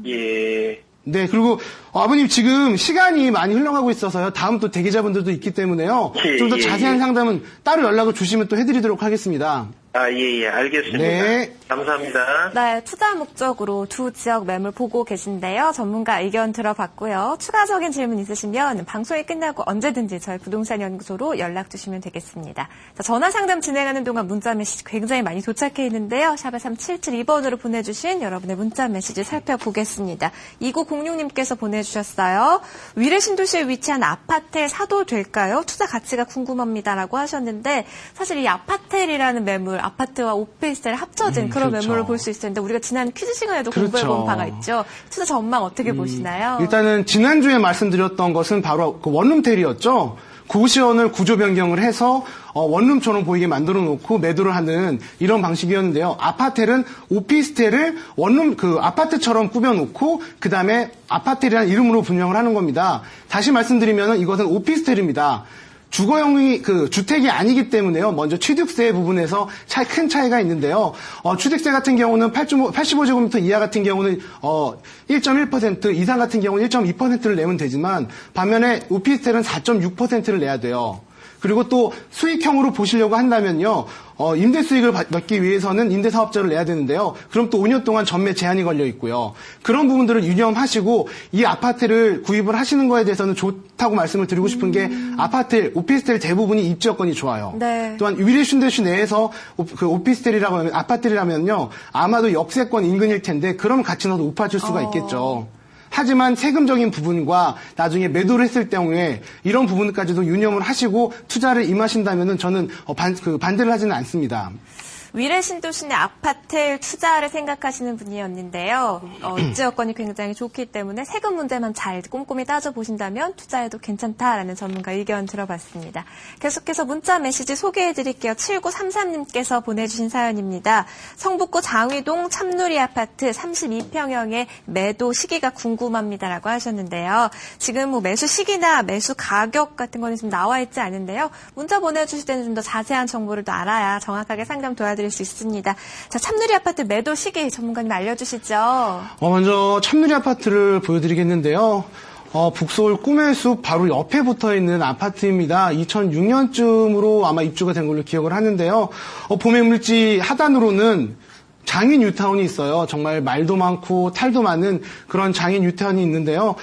예. 네, 그리고 아버님 지금 시간이 많이 흘러가고 있어서요. 다음 또 대기자분들도 있기 때문에요. 예, 좀 더 예, 자세한 예. 상담은 따로 연락을 주시면 또 해드리도록 하겠습니다. 아, 예, 알겠습니다. 네. 감사합니다. 네, 투자 목적으로 두 지역 매물 보고 계신데요. 전문가 의견 들어봤고요. 추가적인 질문 있으시면 방송이 끝나고 언제든지 저희 부동산 연구소로 연락 주시면 되겠습니다. 자, 전화 상담 진행하는 동안 문자 메시지 굉장히 많이 도착해 있는데요. 샵에 3772번으로 보내주신 여러분의 문자 메시지 살펴보겠습니다. 2906님께서 보내주셨어요. 위례 신도시에 위치한 아파트에 사도 될까요? 투자 가치가 궁금합니다라고 하셨는데 사실 이 아파텔이라는 매물, 아파트와 오피스텔 합쳐진 그런 그렇죠. 매물을 볼 수 있었는데 우리가 지난 퀴즈 시간에도 그렇죠. 공부해본 바가 있죠. 투자 전망 어떻게 보시나요? 일단은 지난주에 말씀드렸던 것은 바로 그 원룸텔이었죠. 고시원을 구조 변경을 해서 원룸처럼 보이게 만들어 놓고 매도를 하는 이런 방식이었는데요. 아파텔은 오피스텔을 원룸 아파트처럼 꾸며 놓고 그다음에 아파텔이라는 이름으로 분명을 하는 겁니다. 다시 말씀드리면 이것은 오피스텔입니다. 주거형이 주택이 아니기 때문에요. 먼저 취득세 부분에서 큰 차이가 있는데요. 취득세 같은 경우는 85제곱미터 이하 같은 경우는 1.1%, 이상 같은 경우는 1.2%를 내면 되지만 반면에 오피스텔은 4.6%를 내야 돼요. 그리고 또 수익형으로 보시려고 한다면요. 임대 수익을 받기 위해서는 임대사업자를 내야 되는데요. 그럼 또 5년 동안 전매 제한이 걸려 있고요. 그런 부분들을 유념하시고 이 아파트를 구입을 하시는 거에 대해서는 좋다고 말씀을 드리고 싶은 게 아파트, 오피스텔 대부분이 입지 여건이 좋아요. 네. 또한 위례 신도시 내에서 오피스텔이라고 하면 아파트라면요. 아마도 역세권 인근일 텐데 그런 가치는 더 높아질 수가 있겠죠. 하지만 세금적인 부분과 나중에 매도를 했을 경우에 이런 부분까지도 유념을 하시고 투자를 임하신다면은 저는 반대를 하지는 않습니다. 위례 신도시내 아파트 투자를 생각하시는 분이었는데요. 입지 여건이 굉장히 좋기 때문에 세금 문제만 잘 꼼꼼히 따져보신다면 투자해도 괜찮다라는 전문가 의견 들어봤습니다. 계속해서 문자 메시지 소개해드릴게요. 7933님께서 보내주신 사연입니다. 성북구 장위동 참누리 아파트 32평형의 매도 시기가 궁금합니다라고 하셨는데요. 지금 뭐 매수 시기나 매수 가격 같은 거는 지금 나와 있지 않은데요. 문자 보내주실 때는 좀 더 자세한 정보를 또 알아야 정확하게 상담 도와드릴 수 있습니다. 자, 참누리 아파트 매도 시기 전문가님 알려주시죠. 먼저 참누리 아파트를 보여드리겠는데요. 북서울 꿈의 숲 바로 옆에 붙어있는 아파트입니다. 2006년쯤으로 아마 입주가 된 걸로 기억을 하는데요. 봄의물지 하단으로는 장인 뉴타운이 있어요. 정말 말도 많고 탈도 많은 그런 장인 뉴타운이 있는데요.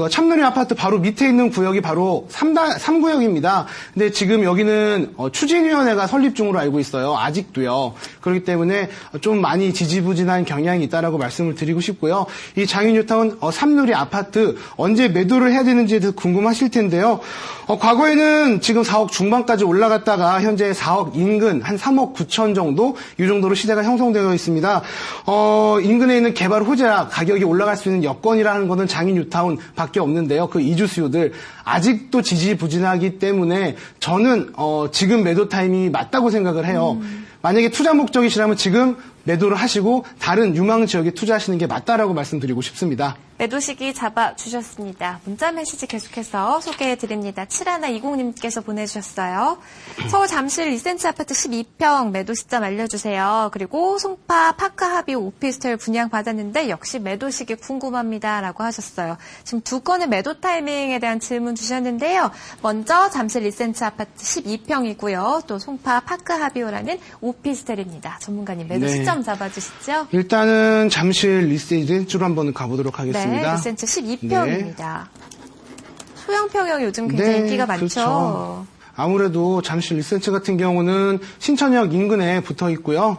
참누리 아파트 바로 밑에 있는 구역이 바로 3구역입니다. 근데 지금 여기는 추진위원회가 설립 중으로 알고 있어요. 아직도요. 그렇기 때문에 좀 많이 지지부진한 경향이 있다라고 말씀을 드리고 싶고요. 이 장인 뉴타운 삼누리 아파트 언제 매도를 해야 되는지에 대해서 궁금하실 텐데요. 과거에는 지금 4억 중반까지 올라갔다가 현재 4억 인근 한 3억 9천 정도 이 정도로 시대가 형성되어 있습니다. 인근에 있는 개발 호재라 가격이 올라갈 수 있는 여건이라는 것은 장인 뉴타운 밖에 없는데요. 그 이주 수요들 아직도 지지부진하기 때문에 저는 지금 매도 타이밍이 맞다고 생각을 해요. 만약에 투자 목적이시라면 지금 매도를 하시고 다른 유망 지역에 투자하시는 게 맞다라고 말씀드리고 싶습니다. 매도 시기 잡아주셨습니다. 문자 메시지 계속해서 소개해드립니다. 7120님께서 보내주셨어요. 서울 잠실 리센츠 아파트 12평 매도 시점 알려주세요. 그리고 송파 파크하비 오피스텔 분양받았는데 역시 매도 시기 궁금합니다. 라고 하셨어요. 지금 두 건의 매도 타이밍에 대한 질문 주셨는데요. 먼저 잠실 리센츠 아파트 12평이고요. 또 송파 파크하비오라는 오피스텔입니다. 전문가님 매도 시점 잡아주시죠. 일단은 잠실 리센츠로 한번 가보도록 하겠습니다. 네, 리센츠 12평입니다. 네. 소형 평형이 요즘 굉장히 인기가 많죠. 그렇죠. 아무래도 잠실 리센츠 같은 경우는 신천역 인근에 붙어 있고요.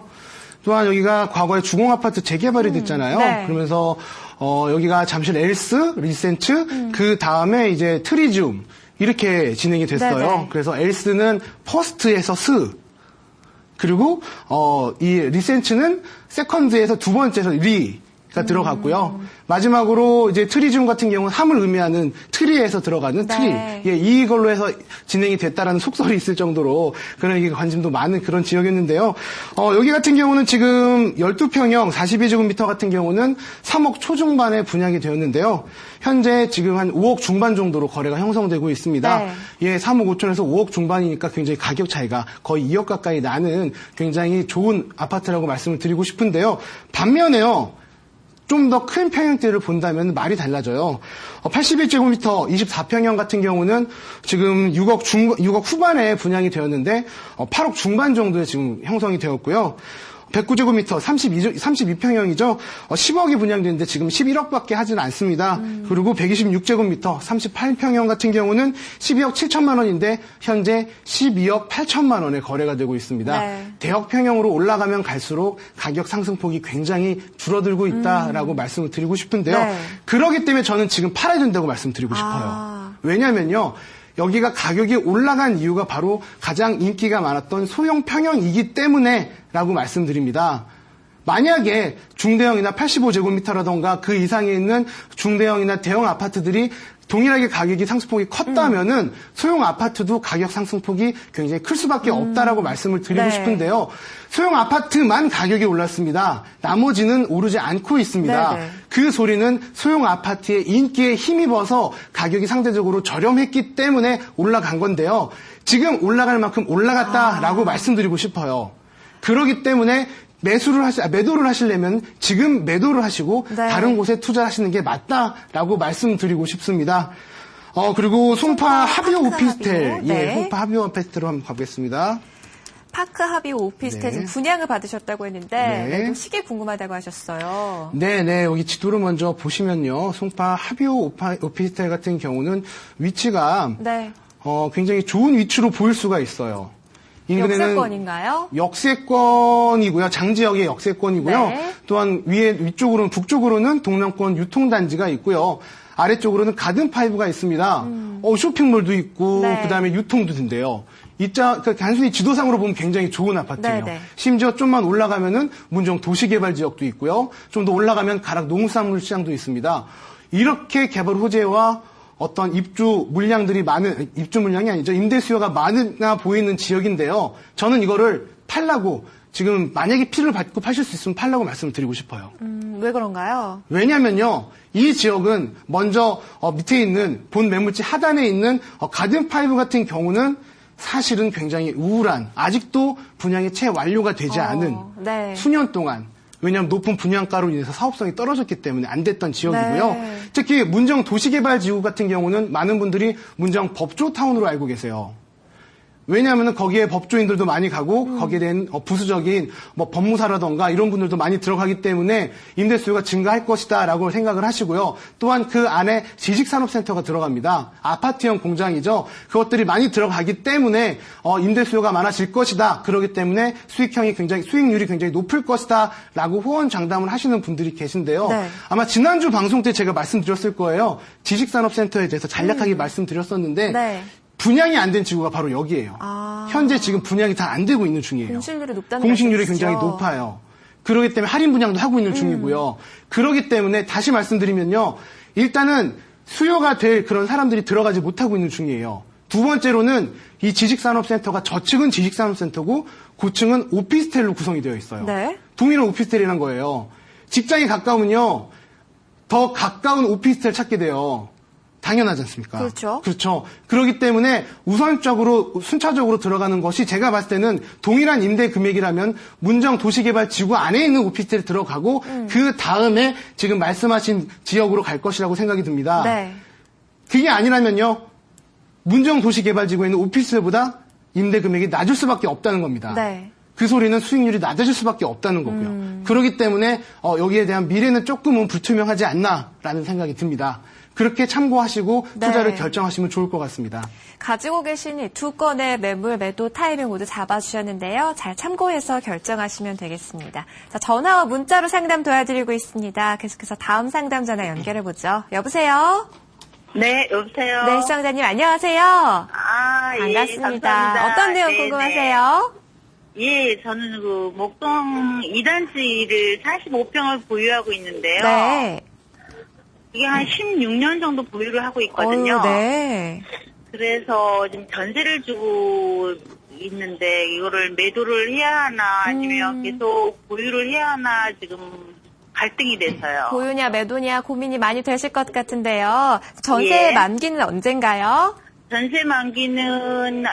또한 여기가 과거에 주공아파트 재개발이 됐잖아요. 네. 그러면서 여기가 잠실 엘스, 리센츠, 그 다음에 이제 트리지움 이렇게 진행이 됐어요. 네네. 그래서 엘스는 퍼스트에서 스, 그리고 이 리센츠는 세컨드에서 두 번째에서 리가 들어갔고요. 마지막으로 이제 트리지움 같은 경우는 함을 의미하는 트리에서 들어가는 트리. 네. 예, 이걸로 해서 진행이 됐다라는 속설이 있을 정도로 그런 관심도 많은 그런 지역이었는데요. 여기 같은 경우는 지금 12평형 42제곱미터 같은 경우는 3억 초중반에 분양이 되었는데요. 현재 지금 한 5억 중반 정도로 거래가 형성되고 있습니다. 네. 예, 3억 5천에서 5억 중반이니까 굉장히 가격 차이가 거의 2억 가까이 나는 굉장히 좋은 아파트라고 말씀을 드리고 싶은데요. 반면에요. 좀 더 큰 평형대를 본다면 말이 달라져요. 81제곱미터 24평형 같은 경우는 지금 6억 후반에 분양이 되었는데 8억 중반 정도에 지금 형성이 되었고요. 109제곱미터 32평형이죠. 10억이 분양되는데 지금 11억밖에 하지는 않습니다. 그리고 126제곱미터 38평형 같은 경우는 12억 7천만 원인데 현재 12억 8천만 원에 거래가 되고 있습니다. 네. 대역평형으로 올라가면 갈수록 가격 상승폭이 굉장히 줄어들고 있다라고 말씀을 드리고 싶은데요. 네. 그렇기 때문에 저는 지금 팔아야 된다고 말씀드리고 싶어요. 왜냐면요. 여기가 가격이 올라간 이유가 바로 가장 인기가 많았던 소형 평형이기 때문에 라고 말씀드립니다. 만약에 중대형이나 85제곱미터라던가 그 이상에 있는 중대형이나 대형 아파트들이 동일하게 가격이 상승폭이 컸다면은 소형 아파트도 가격 상승폭이 굉장히 클 수밖에 없다라고 말씀을 드리고 네. 싶은데요. 소형 아파트만 가격이 올랐습니다. 나머지는 오르지 않고 있습니다. 네네. 그 소리는 소형 아파트의 인기에 힘입어서 가격이 상대적으로 저렴했기 때문에 올라간 건데요. 지금 올라갈 만큼 올라갔다라고 말씀드리고 싶어요. 그렇기 때문에 매도를 하시려면 지금 매도를 하시고 네. 다른 곳에 투자하시는 게 맞다라고 말씀드리고 싶습니다. 그리고 송파 하비오 오피스텔. 하비오. 네. 예, 송파 하비오 오피스텔로 한번 가보겠습니다. 파크 하비오 오피스텔 네. 분양을 받으셨다고 했는데 네. 매도 시기 궁금하다고 하셨어요. 네, 여기 지도를 먼저 보시면요. 송파 하비오 오피스텔 같은 경우는 위치가 네. 굉장히 좋은 위치로 보일 수가 있어요. 인근에는 역세권인가요? 역세권이고요. 장지역의 역세권이고요. 네. 또한 위쪽으로는 북쪽으로는 동남권 유통단지가 있고요. 아래쪽으로는 가든파이브가 있습니다. 쇼핑몰도 있고 네. 그다음에 유통도 된대요. 그러니까 단순히 지도상으로 보면 굉장히 좋은 아파트예요. 네네. 심지어 좀만 올라가면은 문정 도시개발 지역도 있고요. 좀 더 올라가면 가락 농수산물 시장도 있습니다. 이렇게 개발 호재와 어떤 입주 물량이 아니죠. 임대 수요가 많아 보이는 지역인데요. 저는 이거를 팔라고 지금 만약에 피를 받고 파실 수 있으면 팔라고 말씀을 드리고 싶어요. 왜 그런가요? 왜냐면요, 이 지역은 먼저 밑에 있는 본 매물지 하단에 있는 가든파이브 같은 경우는 사실은 굉장히 우울한, 아직도 분양이 채 완료가 되지 않은 네. 수년 동안, 왜냐하면 높은 분양가로 인해서 사업성이 떨어졌기 때문에 안 됐던 지역이고요. 네. 특히 문정 도시개발지구 같은 경우는 많은 분들이 문정 법조타운으로 알고 계세요. 왜냐하면 거기에 법조인들도 많이 가고 거기에 대한 부수적인 법무사라던가 이런 분들도 많이 들어가기 때문에 임대 수요가 증가할 것이다라고 생각을 하시고요. 또한 그 안에 지식산업센터가 들어갑니다. 아파트형 공장이죠. 그것들이 많이 들어가기 때문에 임대 수요가 많아질 것이다. 그렇기 때문에 수익률이 굉장히 높을 것이다라고 호언장담을 하시는 분들이 계신데요. 네. 아마 지난주 방송 때 제가 말씀드렸을 거예요. 지식산업센터에 대해서 간략하게 말씀드렸었는데. 네. 분양이 안 된 지구가 바로 여기예요. 현재 지금 분양이 다 안 되고 있는 중이에요. 공실률이 높다는 공실률이 말씀이시죠? 굉장히 높아요. 그렇기 때문에 할인 분양도 하고 있는 중이고요. 그렇기 때문에 다시 말씀드리면요. 일단은 수요가 될 그런 사람들이 들어가지 못하고 있는 중이에요. 두 번째로는 이 지식산업센터가 저층은 지식산업센터고 고층은 오피스텔로 구성이 되어 있어요. 네. 동일한 오피스텔이란 거예요. 직장이 가까우면요. 더 가까운 오피스텔 찾게 돼요. 당연하지 않습니까? 그렇죠. 그렇죠. 그렇기 때문에 순차적으로 들어가는 것이 제가 봤을 때는 동일한 임대 금액이라면 문정 도시개발 지구 안에 있는 오피스텔에 들어가고 그 다음에 지금 말씀하신 지역으로 갈 것이라고 생각이 듭니다. 네. 그게 아니라면요. 문정 도시개발 지구에 있는 오피스텔보다 임대 금액이 낮을 수밖에 없다는 겁니다. 네. 그 소리는 수익률이 낮아질 수밖에 없다는 거고요. 그렇기 때문에 여기에 대한 미래는 조금은 불투명하지 않나라는 생각이 듭니다. 그렇게 참고하시고 투자를 네. 결정하시면 좋을 것 같습니다. 가지고 계신 이 두 건의 매물 매도 타이밍 모두 잡아주셨는데요. 잘 참고해서 결정하시면 되겠습니다. 자, 전화와 문자로 상담 도와드리고 있습니다. 계속해서 다음 상담 전화 연결해보죠. 여보세요? 네, 여보세요? 네, 시청자님 안녕하세요. 아, 반갑습니다. 예, 감사합니다. 어떤 내용 네, 궁금하세요? 네. 예, 저는 그 목동 2단지를 45평을 보유하고 있는데요. 네. 이게 한 16년 정도 보유를 하고 있거든요. 네. 그래서 지금 전세를 주고 있는데 이거를 매도를 해야 하나 아니면 계속 보유를 해야 하나 지금 갈등이 돼서요. 보유냐 매도냐 고민이 많이 되실 것 같은데요. 전세 예. 만기는 언젠가요? 전세 만기는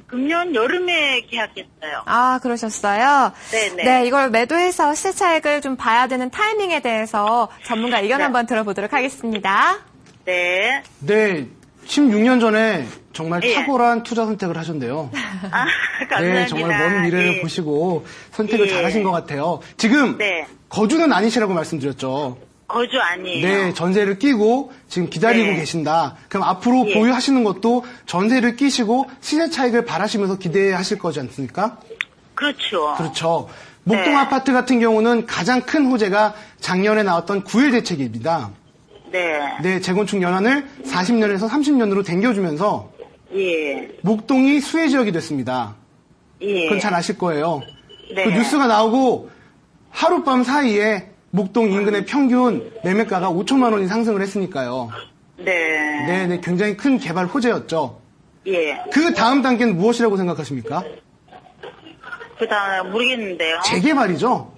금년 여름에 계약했어요. 아, 그러셨어요? 네네. 네, 이걸 매도해서 시세 차익을 좀 봐야 되는 타이밍에 대해서 전문가 의견 네. 한번 들어보도록 하겠습니다. 네. 네, 16년 전에 정말 예. 탁월한 투자 선택을 하셨는데요. 아, 감사합니다. 네, 정말 먼 미래를 예. 보시고 선택을 예. 잘하신 것 같아요. 지금 네. 거주는 아니시라고 말씀드렸죠. 거주 아니에요. 네, 전세를 끼고 지금 기다리고 네. 계신다. 그럼 앞으로 예. 보유하시는 것도 전세를 끼시고 시세 차익을 바라시면서 기대하실 거지 않습니까? 그렇죠. 그렇죠. 목동 네. 아파트 같은 경우는 가장 큰 호재가 작년에 나왔던 9일 대책입니다. 네. 네, 재건축 연한을 40년에서 30년으로 당겨주면서 예. 목동이 수혜 지역이 됐습니다. 예. 그건 잘 아실 거예요. 네. 그 뉴스가 나오고 하룻밤 사이에 목동 인근의 평균 매매가가 5천만 원이 상승을 했으니까요. 네. 네, 네, 굉장히 큰 개발 호재였죠. 예. 그 다음 단계는 무엇이라고 생각하십니까? 그다음에 모르겠는데요. 재개발이죠.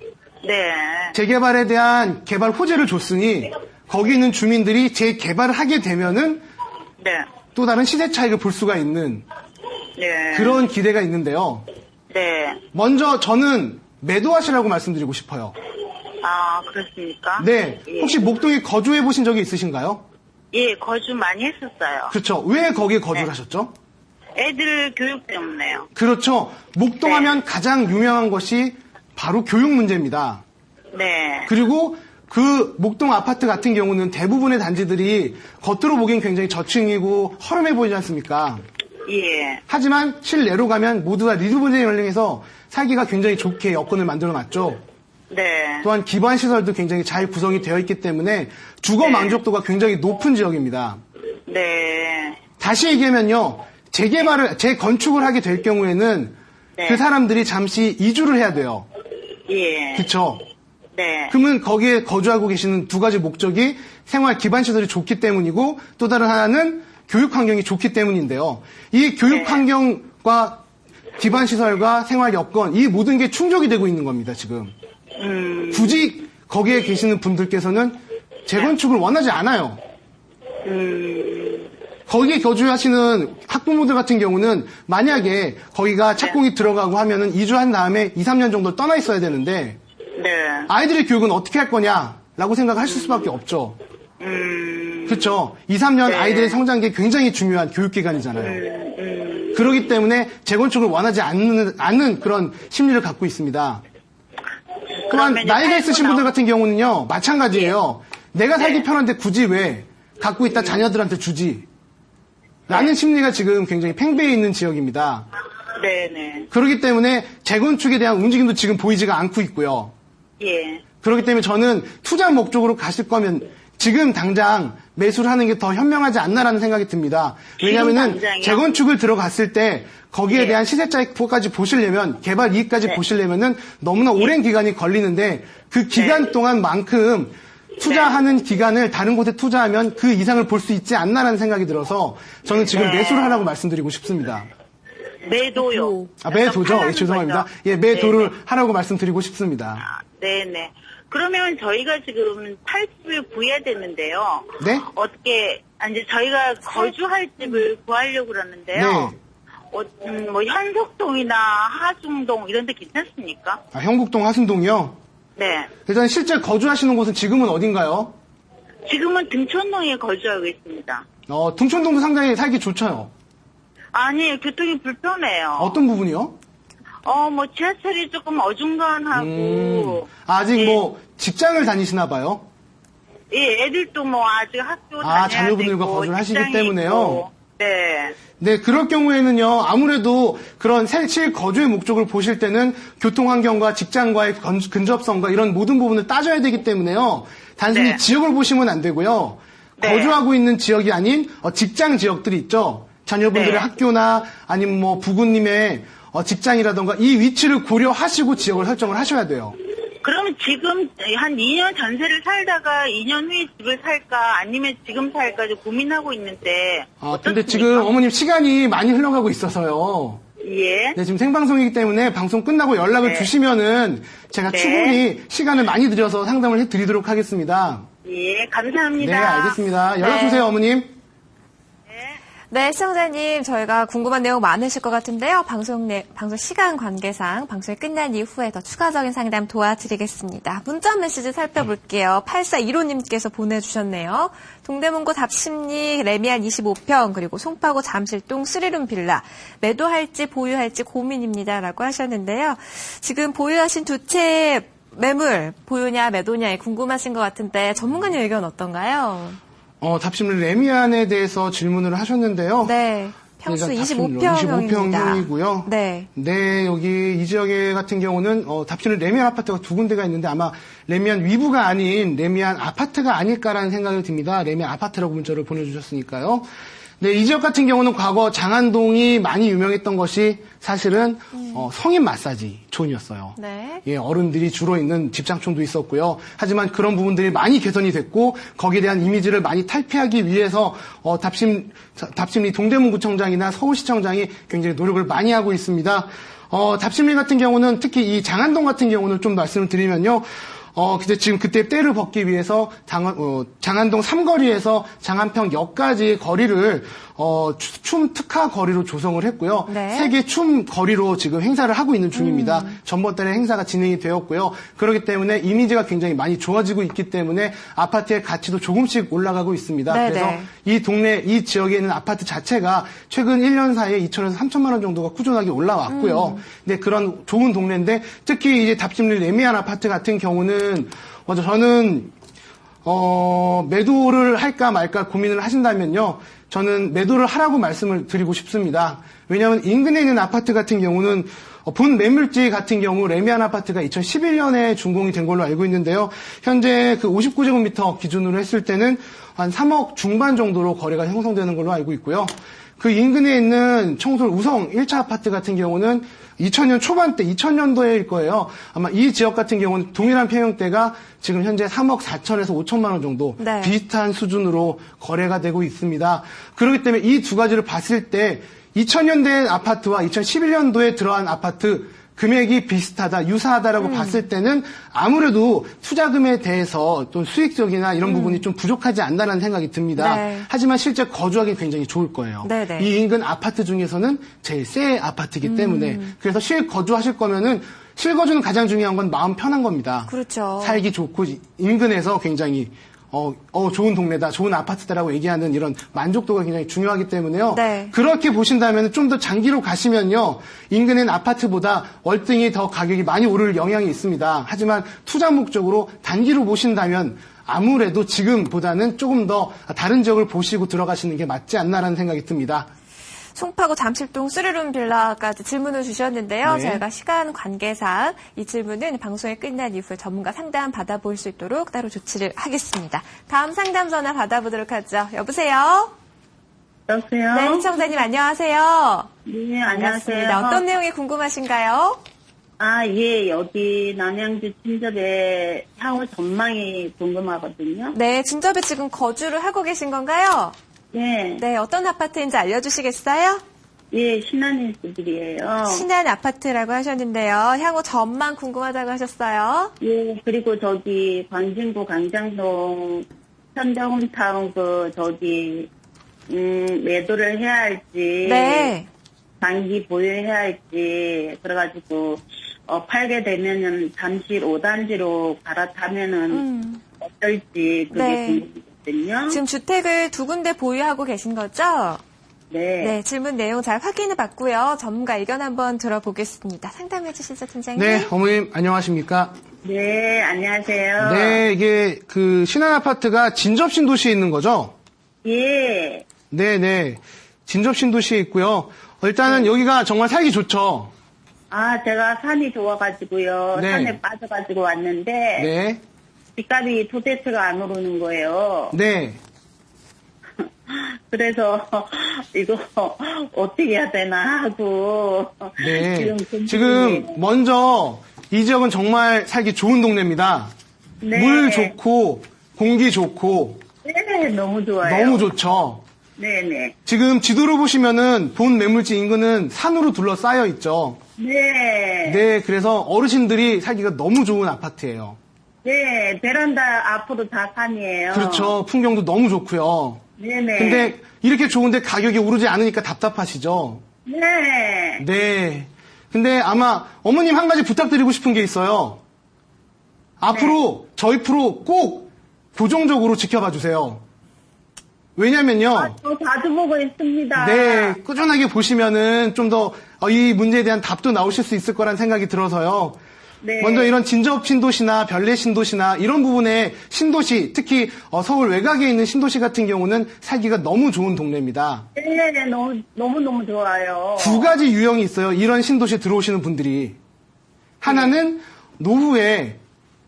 네. 재개발에 대한 개발 호재를 줬으니 거기 있는 주민들이 재개발을 하게 되면은 네. 또 다른 시세 차익을 볼 수가 있는 네. 그런 기대가 있는데요. 네. 먼저 저는 매도하시라고 말씀드리고 싶어요. 아, 그렇습니까? 네. 예. 혹시 목동에 거주해 보신 적이 있으신가요? 예, 거주 많이 했었어요. 그렇죠. 왜 거기에 거주를 네. 하셨죠? 애들 교육 때문에요. 그렇죠. 목동 네. 하면 가장 유명한 것이 바로 교육 문제입니다. 네. 그리고 그 목동 아파트 같은 경우는 대부분의 단지들이 겉으로 보기엔 굉장히 저층이고 허름해 보이지 않습니까? 예. 하지만 실내로 가면 모두 다 리조브제 연령에서 살기가 굉장히 좋게 여건을 만들어 놨죠. 네. 또한 기반 시설도 굉장히 잘 구성이 되어 있기 때문에 주거 네. 만족도가 굉장히 높은 지역입니다. 네. 다시 얘기하면요. 재건축을 하게 될 경우에는 네. 그 사람들이 잠시 이주를 해야 돼요. 예. 그쵸? 네. 그러면 거기에 거주하고 계시는 두 가지 목적이 생활 기반 시설이 좋기 때문이고 또 다른 하나는 교육 환경이 좋기 때문인데요. 이 교육 네. 환경과 기반 시설과 생활 여건 이 모든 게 충족이 되고 있는 겁니다, 지금. 굳이 거기에 계시는 분들께서는 재건축을 원하지 않아요. 거기에 거주하시는 학부모들 같은 경우는 만약에 거기가 착공이 들어가고 하면은 이주한 다음에 2, 3년 정도 떠나 있어야 되는데 네. 아이들의 교육은 어떻게 할 거냐라고 생각하실 수밖에 없죠. 그렇죠. 2, 3년 네. 아이들의 성장기에 굉장히 중요한 교육기간이잖아요. 그렇기 때문에 재건축을 원하지 않는 그런 심리를 갖고 있습니다. 또한 그러면 나이가 이제 있으신 분들 같은 경우는요. 마찬가지예요. 내가 살기 네. 편한데 굳이 왜 갖고 있다 자녀들한테 주지? 라는 심리가 지금 굉장히 팽배해 있는 지역입니다. 네네. 그렇기 때문에 재건축에 대한 움직임도 지금 보이지가 않고 있고요. 예. 그렇기 때문에 저는 투자 목적으로 가실 거면 지금 당장 매수를 하는 게 더 현명하지 않나라는 생각이 듭니다. 왜냐하면은 당장이요? 재건축을 들어갔을 때 거기에 예. 대한 시세차익까지 보시려면 개발 이익까지 네. 보시려면은 너무나 오랜 기간이 걸리는데 그 기간 동안만큼 투자하는 기간을 다른 곳에 투자하면 그 이상을 볼 수 있지 않나라는 생각이 들어서 저는 지금 네. 매수를 하라고 말씀드리고 싶습니다. 매도요. 매도죠. 팔라는 예, 죄송합니다. 거죠? 예, 매도를 네네. 하라고 말씀드리고 싶습니다. 네네. 그러면 저희가 지금 팔집을 구해야 되는데요. 네? 어떻게, 이제 저희가 거주할 집을 구하려고 그러는데요. 네. 뭐, 현석동이나 하중동 이런 데 괜찮습니까? 아, 형국동 하순동이요? 네. 일단 실제 거주하시는 곳은 지금은 어딘가요? 지금은 등촌동에 거주하고 있습니다. 등촌동도 상당히 살기 좋죠. 아니, 교통이 불편해요. 어떤 부분이요? 뭐, 지하철이 조금 어중간하고. 아직 예. 뭐 직장을 다니시나 봐요. 예, 애들도 뭐 아직 학교 아, 다녀야 자녀분들과 되고, 거주를 하시기 직장이 때문에요? 있고. 네. 네, 그럴 경우에는요, 아무래도 그런 실 거주의 목적을 보실 때는 교통환경과 직장과의 근접성과 이런 모든 부분을 따져야 되기 때문에요. 단순히 네. 지역을 보시면 안 되고요. 네. 거주하고 있는 지역이 아닌 직장 지역들이 있죠. 자녀분들의 네. 학교나 아니면 뭐 부모님의 직장이라던가 이 위치를 고려하시고 지역을 설정을 하셔야 돼요. 그러면 지금 한 2년 전세를 살다가 2년 후에 집을 살까 아니면 지금 살까 좀 고민하고 있는데. 근데 어떻습니까? 지금 어머님 시간이 많이 흘러가고 있어서요. 예. 네, 지금 생방송이기 때문에 방송 끝나고 연락을 네. 주시면은 제가 네. 충분히 시간을 많이 들여서 상담을 해드리도록 하겠습니다. 예, 감사합니다. 네, 알겠습니다. 연락 네. 주세요, 어머님. 네, 시청자님, 저희가 궁금한 내용 많으실 것 같은데요. 방송 시간 관계상 방송이 끝난 이후에 더 추가적인 상담 도와드리겠습니다. 문자 메시지 살펴볼게요. 8415님께서 보내주셨네요. 동대문구 답심리 레미안 25평, 그리고 송파구 잠실동 3룸 빌라. 매도할지 보유할지 고민입니다라고 하셨는데요. 지금 보유하신 두 채 매물, 보유냐 매도냐 궁금하신 것 같은데 전문가님 의견 어떤가요? 답심리 레미안에 대해서 질문을 하셨는데요. 네. 평수 답심리 25평형입니다. 25평형이고요. 네. 네, 여기 이 지역에 같은 경우는 답심리 레미안 아파트가 두 군데가 있는데 아마 레미안 위부가 아닌 레미안 아파트가 아닐까라는 생각이 듭니다. 레미안 아파트라고 문자를 보내주셨으니까요. 네, 이 지역 같은 경우는 과거 장안동이 많이 유명했던 것이 사실은 성인 마사지 촌이었어요. 네. 예, 어른들이 주로 있는 집장촌도 있었고요. 하지만 그런 부분들이 많이 개선이 됐고 거기에 대한 이미지를 많이 탈피하기 위해서 답심리 동대문구청장이나 서울시청장이 굉장히 노력을 많이 하고 있습니다. 답심리 같은 경우는 특히 이 장안동 같은 경우는 좀 말씀을 드리면요. 근데 지금 그때 때를 벗기 위해서 장안동 3거리에서 장안평역까지 거리를 춤 특화 거리로 조성을 했고요. 네. 세계 춤 거리로 지금 행사를 하고 있는 중입니다. 전번달에 행사가 진행이 되었고요. 그렇기 때문에 이미지가 굉장히 많이 좋아지고 있기 때문에 아파트의 가치도 조금씩 올라가고 있습니다. 네네. 그래서 이 동네, 이 지역에 있는 아파트 자체가 최근 1년 사이에 2천에서 3천만 원 정도가 꾸준하게 올라왔고요. 네, 그런 좋은 동네인데 특히 이제 답심리 레미안 아파트 같은 경우는 먼저 저는 매도를 할까 말까 고민을 하신다면요. 저는 매도를 하라고 말씀을 드리고 싶습니다. 왜냐하면 인근에 있는 아파트 같은 경우는 본 매물지 같은 경우 레미안 아파트가 2011년에 준공이 된 걸로 알고 있는데요. 현재 그 59제곱미터 기준으로 했을 때는 한 3억 중반 정도로 거래가 형성되는 걸로 알고 있고요. 그 인근에 있는 청솔 우성 1차 아파트 같은 경우는 2000년 초반대, 2000년도일 거예요. 아마 이 지역 같은 경우는 동일한 평형대가 지금 현재 3억 4천에서 5천만 원 정도 네. 비슷한 수준으로 거래가 되고 있습니다. 그렇기 때문에 이 두 가지를 봤을 때 2000년대 아파트와 2011년도에 들어간 아파트 금액이 비슷하다, 유사하다라고 봤을 때는 아무래도 투자금에 대해서 또 수익적이나 이런 부분이 좀 부족하지 않나라는 생각이 듭니다. 네. 하지만 실제 거주하기 굉장히 좋을 거예요. 네네. 이 인근 아파트 중에서는 제일 새 아파트이기 때문에 그래서 실거주하실 거면은 실거주는 가장 중요한 건 마음 편한 겁니다. 그렇죠. 살기 좋고 인근에서 굉장히 좋은 동네다, 좋은 아파트다라고 얘기하는 이런 만족도가 굉장히 중요하기 때문에요. 네. 그렇게 보신다면 좀 더 장기로 가시면요. 인근엔 아파트보다 월등히 더 가격이 많이 오를 영향이 있습니다. 하지만 투자 목적으로 단기로 보신다면 아무래도 지금보다는 조금 더 다른 지역을 보시고 들어가시는 게 맞지 않나라는 생각이 듭니다. 송파구 잠실동 3룸 빌라까지 질문을 주셨는데요. 네. 저희가 시간 관계상 이 질문은 방송이 끝난 이후에 전문가 상담 받아볼 수 있도록 따로 조치를 하겠습니다. 다음 상담 전화 받아보도록 하죠. 여보세요? 여보세요? 네, 시청자님 안녕하세요. 네, 반갑습니다. 안녕하세요. 어떤 내용이 궁금하신가요? 아, 예, 여기 남양주 친접의 향후 전망이 궁금하거든요. 네, 진접에 지금 거주를 하고 계신 건가요? 네, 네, 어떤 아파트인지 알려주시겠어요? 예, 신한일수들이에요. 신한 아파트라고 하셨는데요. 향후 전망 궁금하다고 하셨어요. 예, 그리고 저기 광진구 강장동 현대홈타운 매도를 해야 할지. 네. 장기 보유해야 할지, 그래가지고, 팔게 되면은 잠실 5단지로 갈아타면은 어떨지, 그게 네. 궁금했거든요. 지금 주택을 2군데 보유하고 계신 거죠? 네. 네, 질문 내용 잘 확인해 봤고요. 전문가 의견 한번 들어보겠습니다. 상담해 주시죠, 팀장님. 네, 어머님 안녕하십니까? 네, 안녕하세요. 네, 이게 그 신한 아파트가 진접신도시에 있는 거죠? 예. 네. 진접신도시에 있고요. 일단은 여기가 정말 살기 좋죠. 아, 제가 산이 좋아가지고요. 네. 산에 빠져가지고 왔는데, 네. 집값이 도대체가 안 오르는 거예요. 네. 그래서 이거 어떻게 해야 되나 하고 네. 지금 지금 먼저 이 지역은 정말 살기 좋은 동네입니다. 네. 물 좋고 공기 좋고 네, 너무 좋아요. 너무 좋죠. 네네. 지금 지도로 보시면은 본 매물지 인근은 산으로 둘러싸여 있죠. 네. 네, 그래서 어르신들이 살기가 너무 좋은 아파트예요. 네, 베란다 앞으로 다 산이에요. 그렇죠. 풍경도 너무 좋고요. 네네. 근데 이렇게 좋은데 가격이 오르지 않으니까 답답하시죠? 네. 네. 근데 아마 어머님 한 가지 부탁드리고 싶은 게 있어요. 앞으로 저희 프로 꼭 고정적으로 지켜봐 주세요. 왜냐면요. 저 자주 보고 있습니다. 네, 꾸준하게 보시면은 좀 더 이 문제에 대한 답도 나오실 수 있을 거란 생각이 들어서요. 네. 먼저 이런 진접 신도시나 별내 신도시나 이런 부분의 신도시, 특히 서울 외곽에 있는 신도시 같은 경우는 살기가 너무 좋은 동네입니다. 네, 너무 좋아요. 두 가지 유형이 있어요. 이런 신도시에 들어오시는 분들이. 하나는 노후에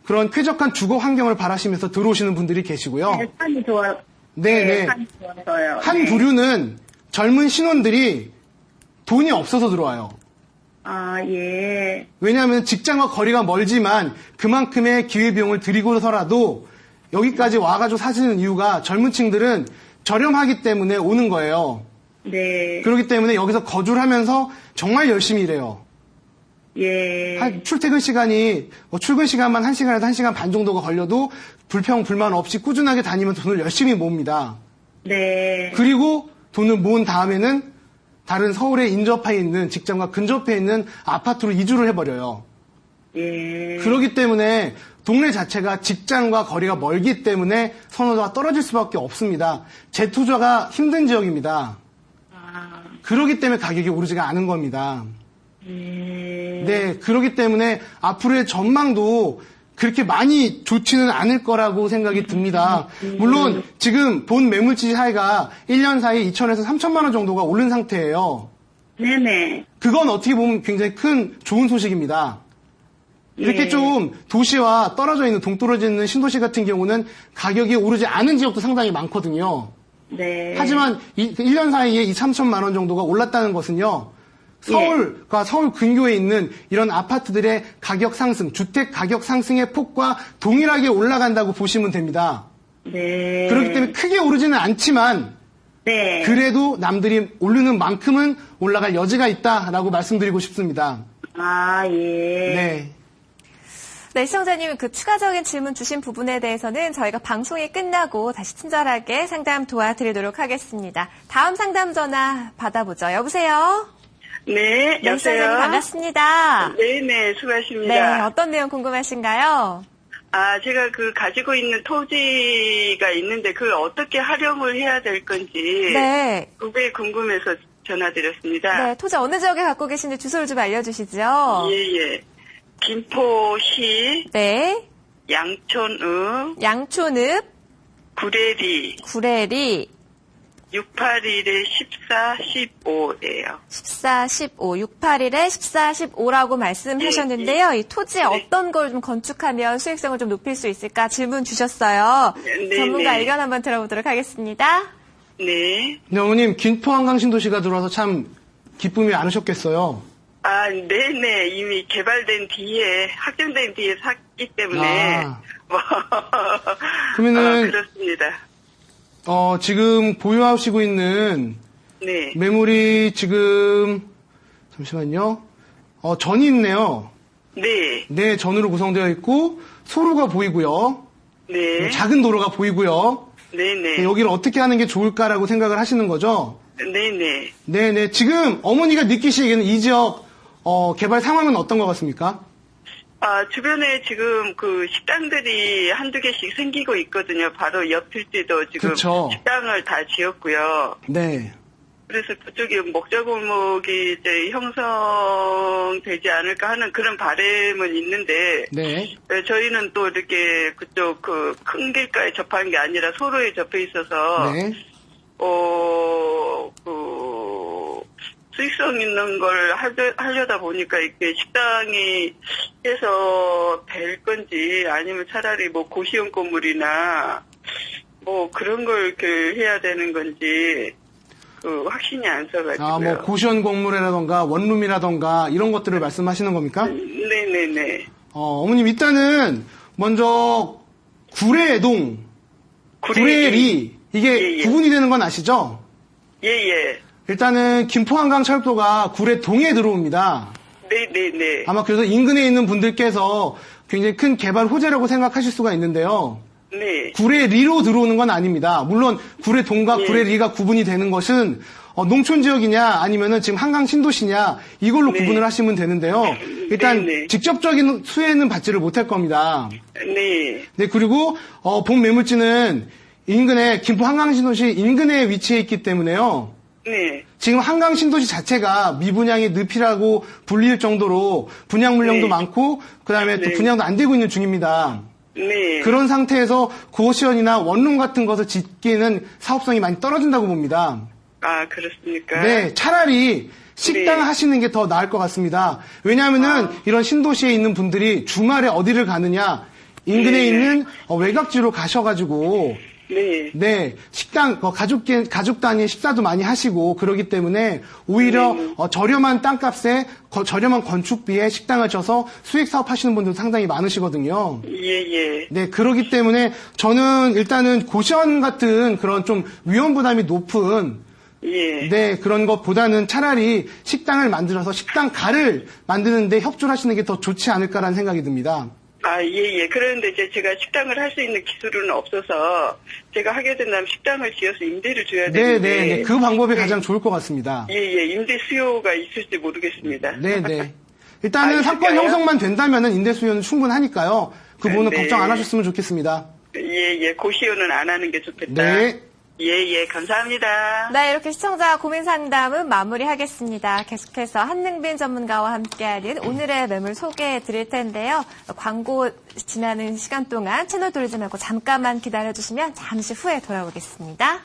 그런 쾌적한 주거 환경을 바라시면서 들어오시는 분들이 계시고요. 네, 산이 좋아. 네. 산이 좋아서요. 한 네. 부류는 젊은 신혼들이 돈이 없어서 들어와요. 아, 예. 왜냐하면 직장과 거리가 멀지만 그만큼의 기회비용을 들이고서라도 여기까지 와가지고 사시는 이유가 젊은 층들은 저렴하기 때문에 오는 거예요. 네. 그렇기 때문에 여기서 거주를 하면서 정말 열심히 일해요. 예. 출퇴근 시간이 출근 시간만 1시간에서 1시간 반 정도가 걸려도 불평불만 없이 꾸준하게 다니면서 돈을 열심히 모읍니다. 네. 그리고 돈을 모은 다음에는 다른 서울에 인접해 있는 직장과 근접해 있는 아파트로 이주를 해버려요. 예. 그렇기 때문에 동네 자체가 직장과 거리가 멀기 때문에 선호도가 떨어질 수밖에 없습니다. 재투자가 힘든 지역입니다. 아, 그렇기 때문에 가격이 오르지가 않은 겁니다. 네, 그렇기 때문에 앞으로의 전망도 그렇게 많이 좋지는 않을 거라고 생각이 듭니다. 물론 지금 본 매물지 사이가 1년 사이에 2천에서 3천만 원 정도가 오른 상태예요. 네네. 그건 어떻게 보면 굉장히 큰 좋은 소식입니다. 이렇게 예. 좀 도시와 떨어져 있는 동떨어져 있는 신도시 같은 경우는 가격이 오르지 않은 지역도 상당히 많거든요. 네. 하지만 1년 사이에 2, 3천만 원 정도가 올랐다는 것은요. 서울 근교에 있는 이런 아파트들의 가격 상승, 주택 가격 상승의 폭과 동일하게 올라간다고 보시면 됩니다. 네. 그렇기 때문에 크게 오르지는 않지만 네. 그래도 남들이 오르는 만큼은 올라갈 여지가 있다라고 말씀드리고 싶습니다. 아, 예. 네. 네, 시청자님 그 추가적인 질문 주신 부분에 대해서는 저희가 방송이 끝나고 다시 친절하게 상담 도와드리도록 하겠습니다. 다음 상담 전화 받아보죠. 여보세요? 네, 네, 여보세요? 시청자님 반갑습니다. 네네, 수고하십니다. 네, 어떤 내용 궁금하신가요? 아, 제가 가지고 있는 토지가 있는데 그걸 어떻게 활용을 해야 될 건지. 네. 그게 궁금해서 전화드렸습니다. 네, 토지 어느 지역에 갖고 계신지 주소를 좀 알려주시죠. 예. 김포시 네. 양촌읍 구례리 구례리 681에 1415예요. 1415, 681에 1415라고 말씀하셨는데요. 이 토지에 어떤 걸 좀 건축하면 수익성을 좀 높일 수 있을까 질문 주셨어요. 네, 전문가 네. 의견 한번 들어보도록 하겠습니다. 네. 네, 어머님, 김포 한강신도시가 들어와서 참 기쁨이 많으셨겠어요. 아, 네네. 이미 개발된 뒤에, 확정된 뒤에 샀기 때문에. 그러면은, 그렇습니다. 지금 보유하시고 있는 네. 매물이 지금, 잠시만요. 전이 있네요. 네. 네, 전으로 구성되어 있고, 소로가 보이고요. 네. 작은 도로가 보이고요. 네네. 여기를 어떻게 하는 게 좋을까라고 생각을 하시는 거죠? 네네. 네네. 지금 어머니가 느끼시기에는 이 지역, 개발 상황은 어떤 것 같습니까? 아, 주변에 지금 식당들이 한두 개씩 생기고 있거든요. 바로 옆 필지도 지금 그쵸. 식당을 다 지었고요. 네. 그래서 그쪽이 먹자골목이 이제 형성되지 않을까 하는 그런 바람은 있는데, 네. 저희는 또 이렇게 그쪽 큰 길가에 접한 게 아니라 소로에 접해 있어서, 네. 수익성 있는 걸 하려다 보니까 이렇게 식당이 해서 될 건지 아니면 차라리 고시원 건물이나 그런 걸 이렇게 해야 되는 건지 확신이 안 서가지고요. 고시원 건물이라던가 원룸이라던가 이런 것들을 말씀하시는 겁니까? 네네네. 어머님 일단은 먼저 구례동, 구례리 이게 구분이 되는 건 아시죠? 예예. 일단은 김포 한강철도가 구례동에 들어옵니다. 네네네. 아마 그래서 인근에 있는 분들께서 굉장히 큰 개발 호재라고 생각하실 수가 있는데요. 네. 구례리로 들어오는 건 아닙니다. 물론 구례동과 구례리가 구분이 되는 것은 농촌 지역이냐 아니면은 지금 한강 신도시냐 이걸로 구분을 하시면 되는데요. 일단 직접적인 수혜는 받지를 못할 겁니다. 네. 네, 그리고 본 매물지는 인근에 김포 한강 신도시 인근에 위치해 있기 때문에요. 네. 지금 한강 신도시 자체가 미분양의 늪이라고 불릴 정도로 분양 물량도 많고 그다음에 또 분양도 안 되고 있는 중입니다. 네. 그런 상태에서 고시원이나 원룸 같은 것을 짓기에는 사업성이 많이 떨어진다고 봅니다. 아, 그렇습니까? 네, 차라리 식당 하시는 게 더 나을 것 같습니다. 왜냐하면은 이런 신도시에 있는 분들이 주말에 어디를 가느냐 인근에 있는 외곽지로 가셔가지고 네, 식당, 가족 단위 식사도 많이 하시고, 그러기 때문에, 오히려, 저렴한 땅값에, 저렴한 건축비에 식당을 쳐서 수익 사업 하시는 분들도 상당히 많으시거든요. 예. 네, 그러기 때문에, 저는 일단은 고시원 같은 그런 좀 위험 부담이 높은, 네, 그런 것보다는 차라리 식당을 만들어서 식당가를 만드는데 협조를 하시는 게 더 좋지 않을까라는 생각이 듭니다. 아, 예. 그런데 제가 식당을 할 수 있는 기술은 없어서 제가 하게 된다면 식당을 지어서 임대를 줘야 되는데. 네. 그 방법이 가장 좋을 것 같습니다. 예. 임대 수요가 있을지 모르겠습니다. 네. 일단은 상권 형성만 된다면은 임대 수요는 충분하니까요. 그 부분은 걱정 안 하셨으면 좋겠습니다. 예. 고시원은 안 하는 게 좋겠다. 네. 예. 감사합니다. 네, 이렇게 시청자 고민 상담은 마무리하겠습니다. 계속해서 한능빈 전문가와 함께하는 오늘의 매물 소개해 드릴 텐데요. 광고 지나는 시간 동안 채널 돌리지 말고 잠깐만 기다려주시면 잠시 후에 돌아오겠습니다.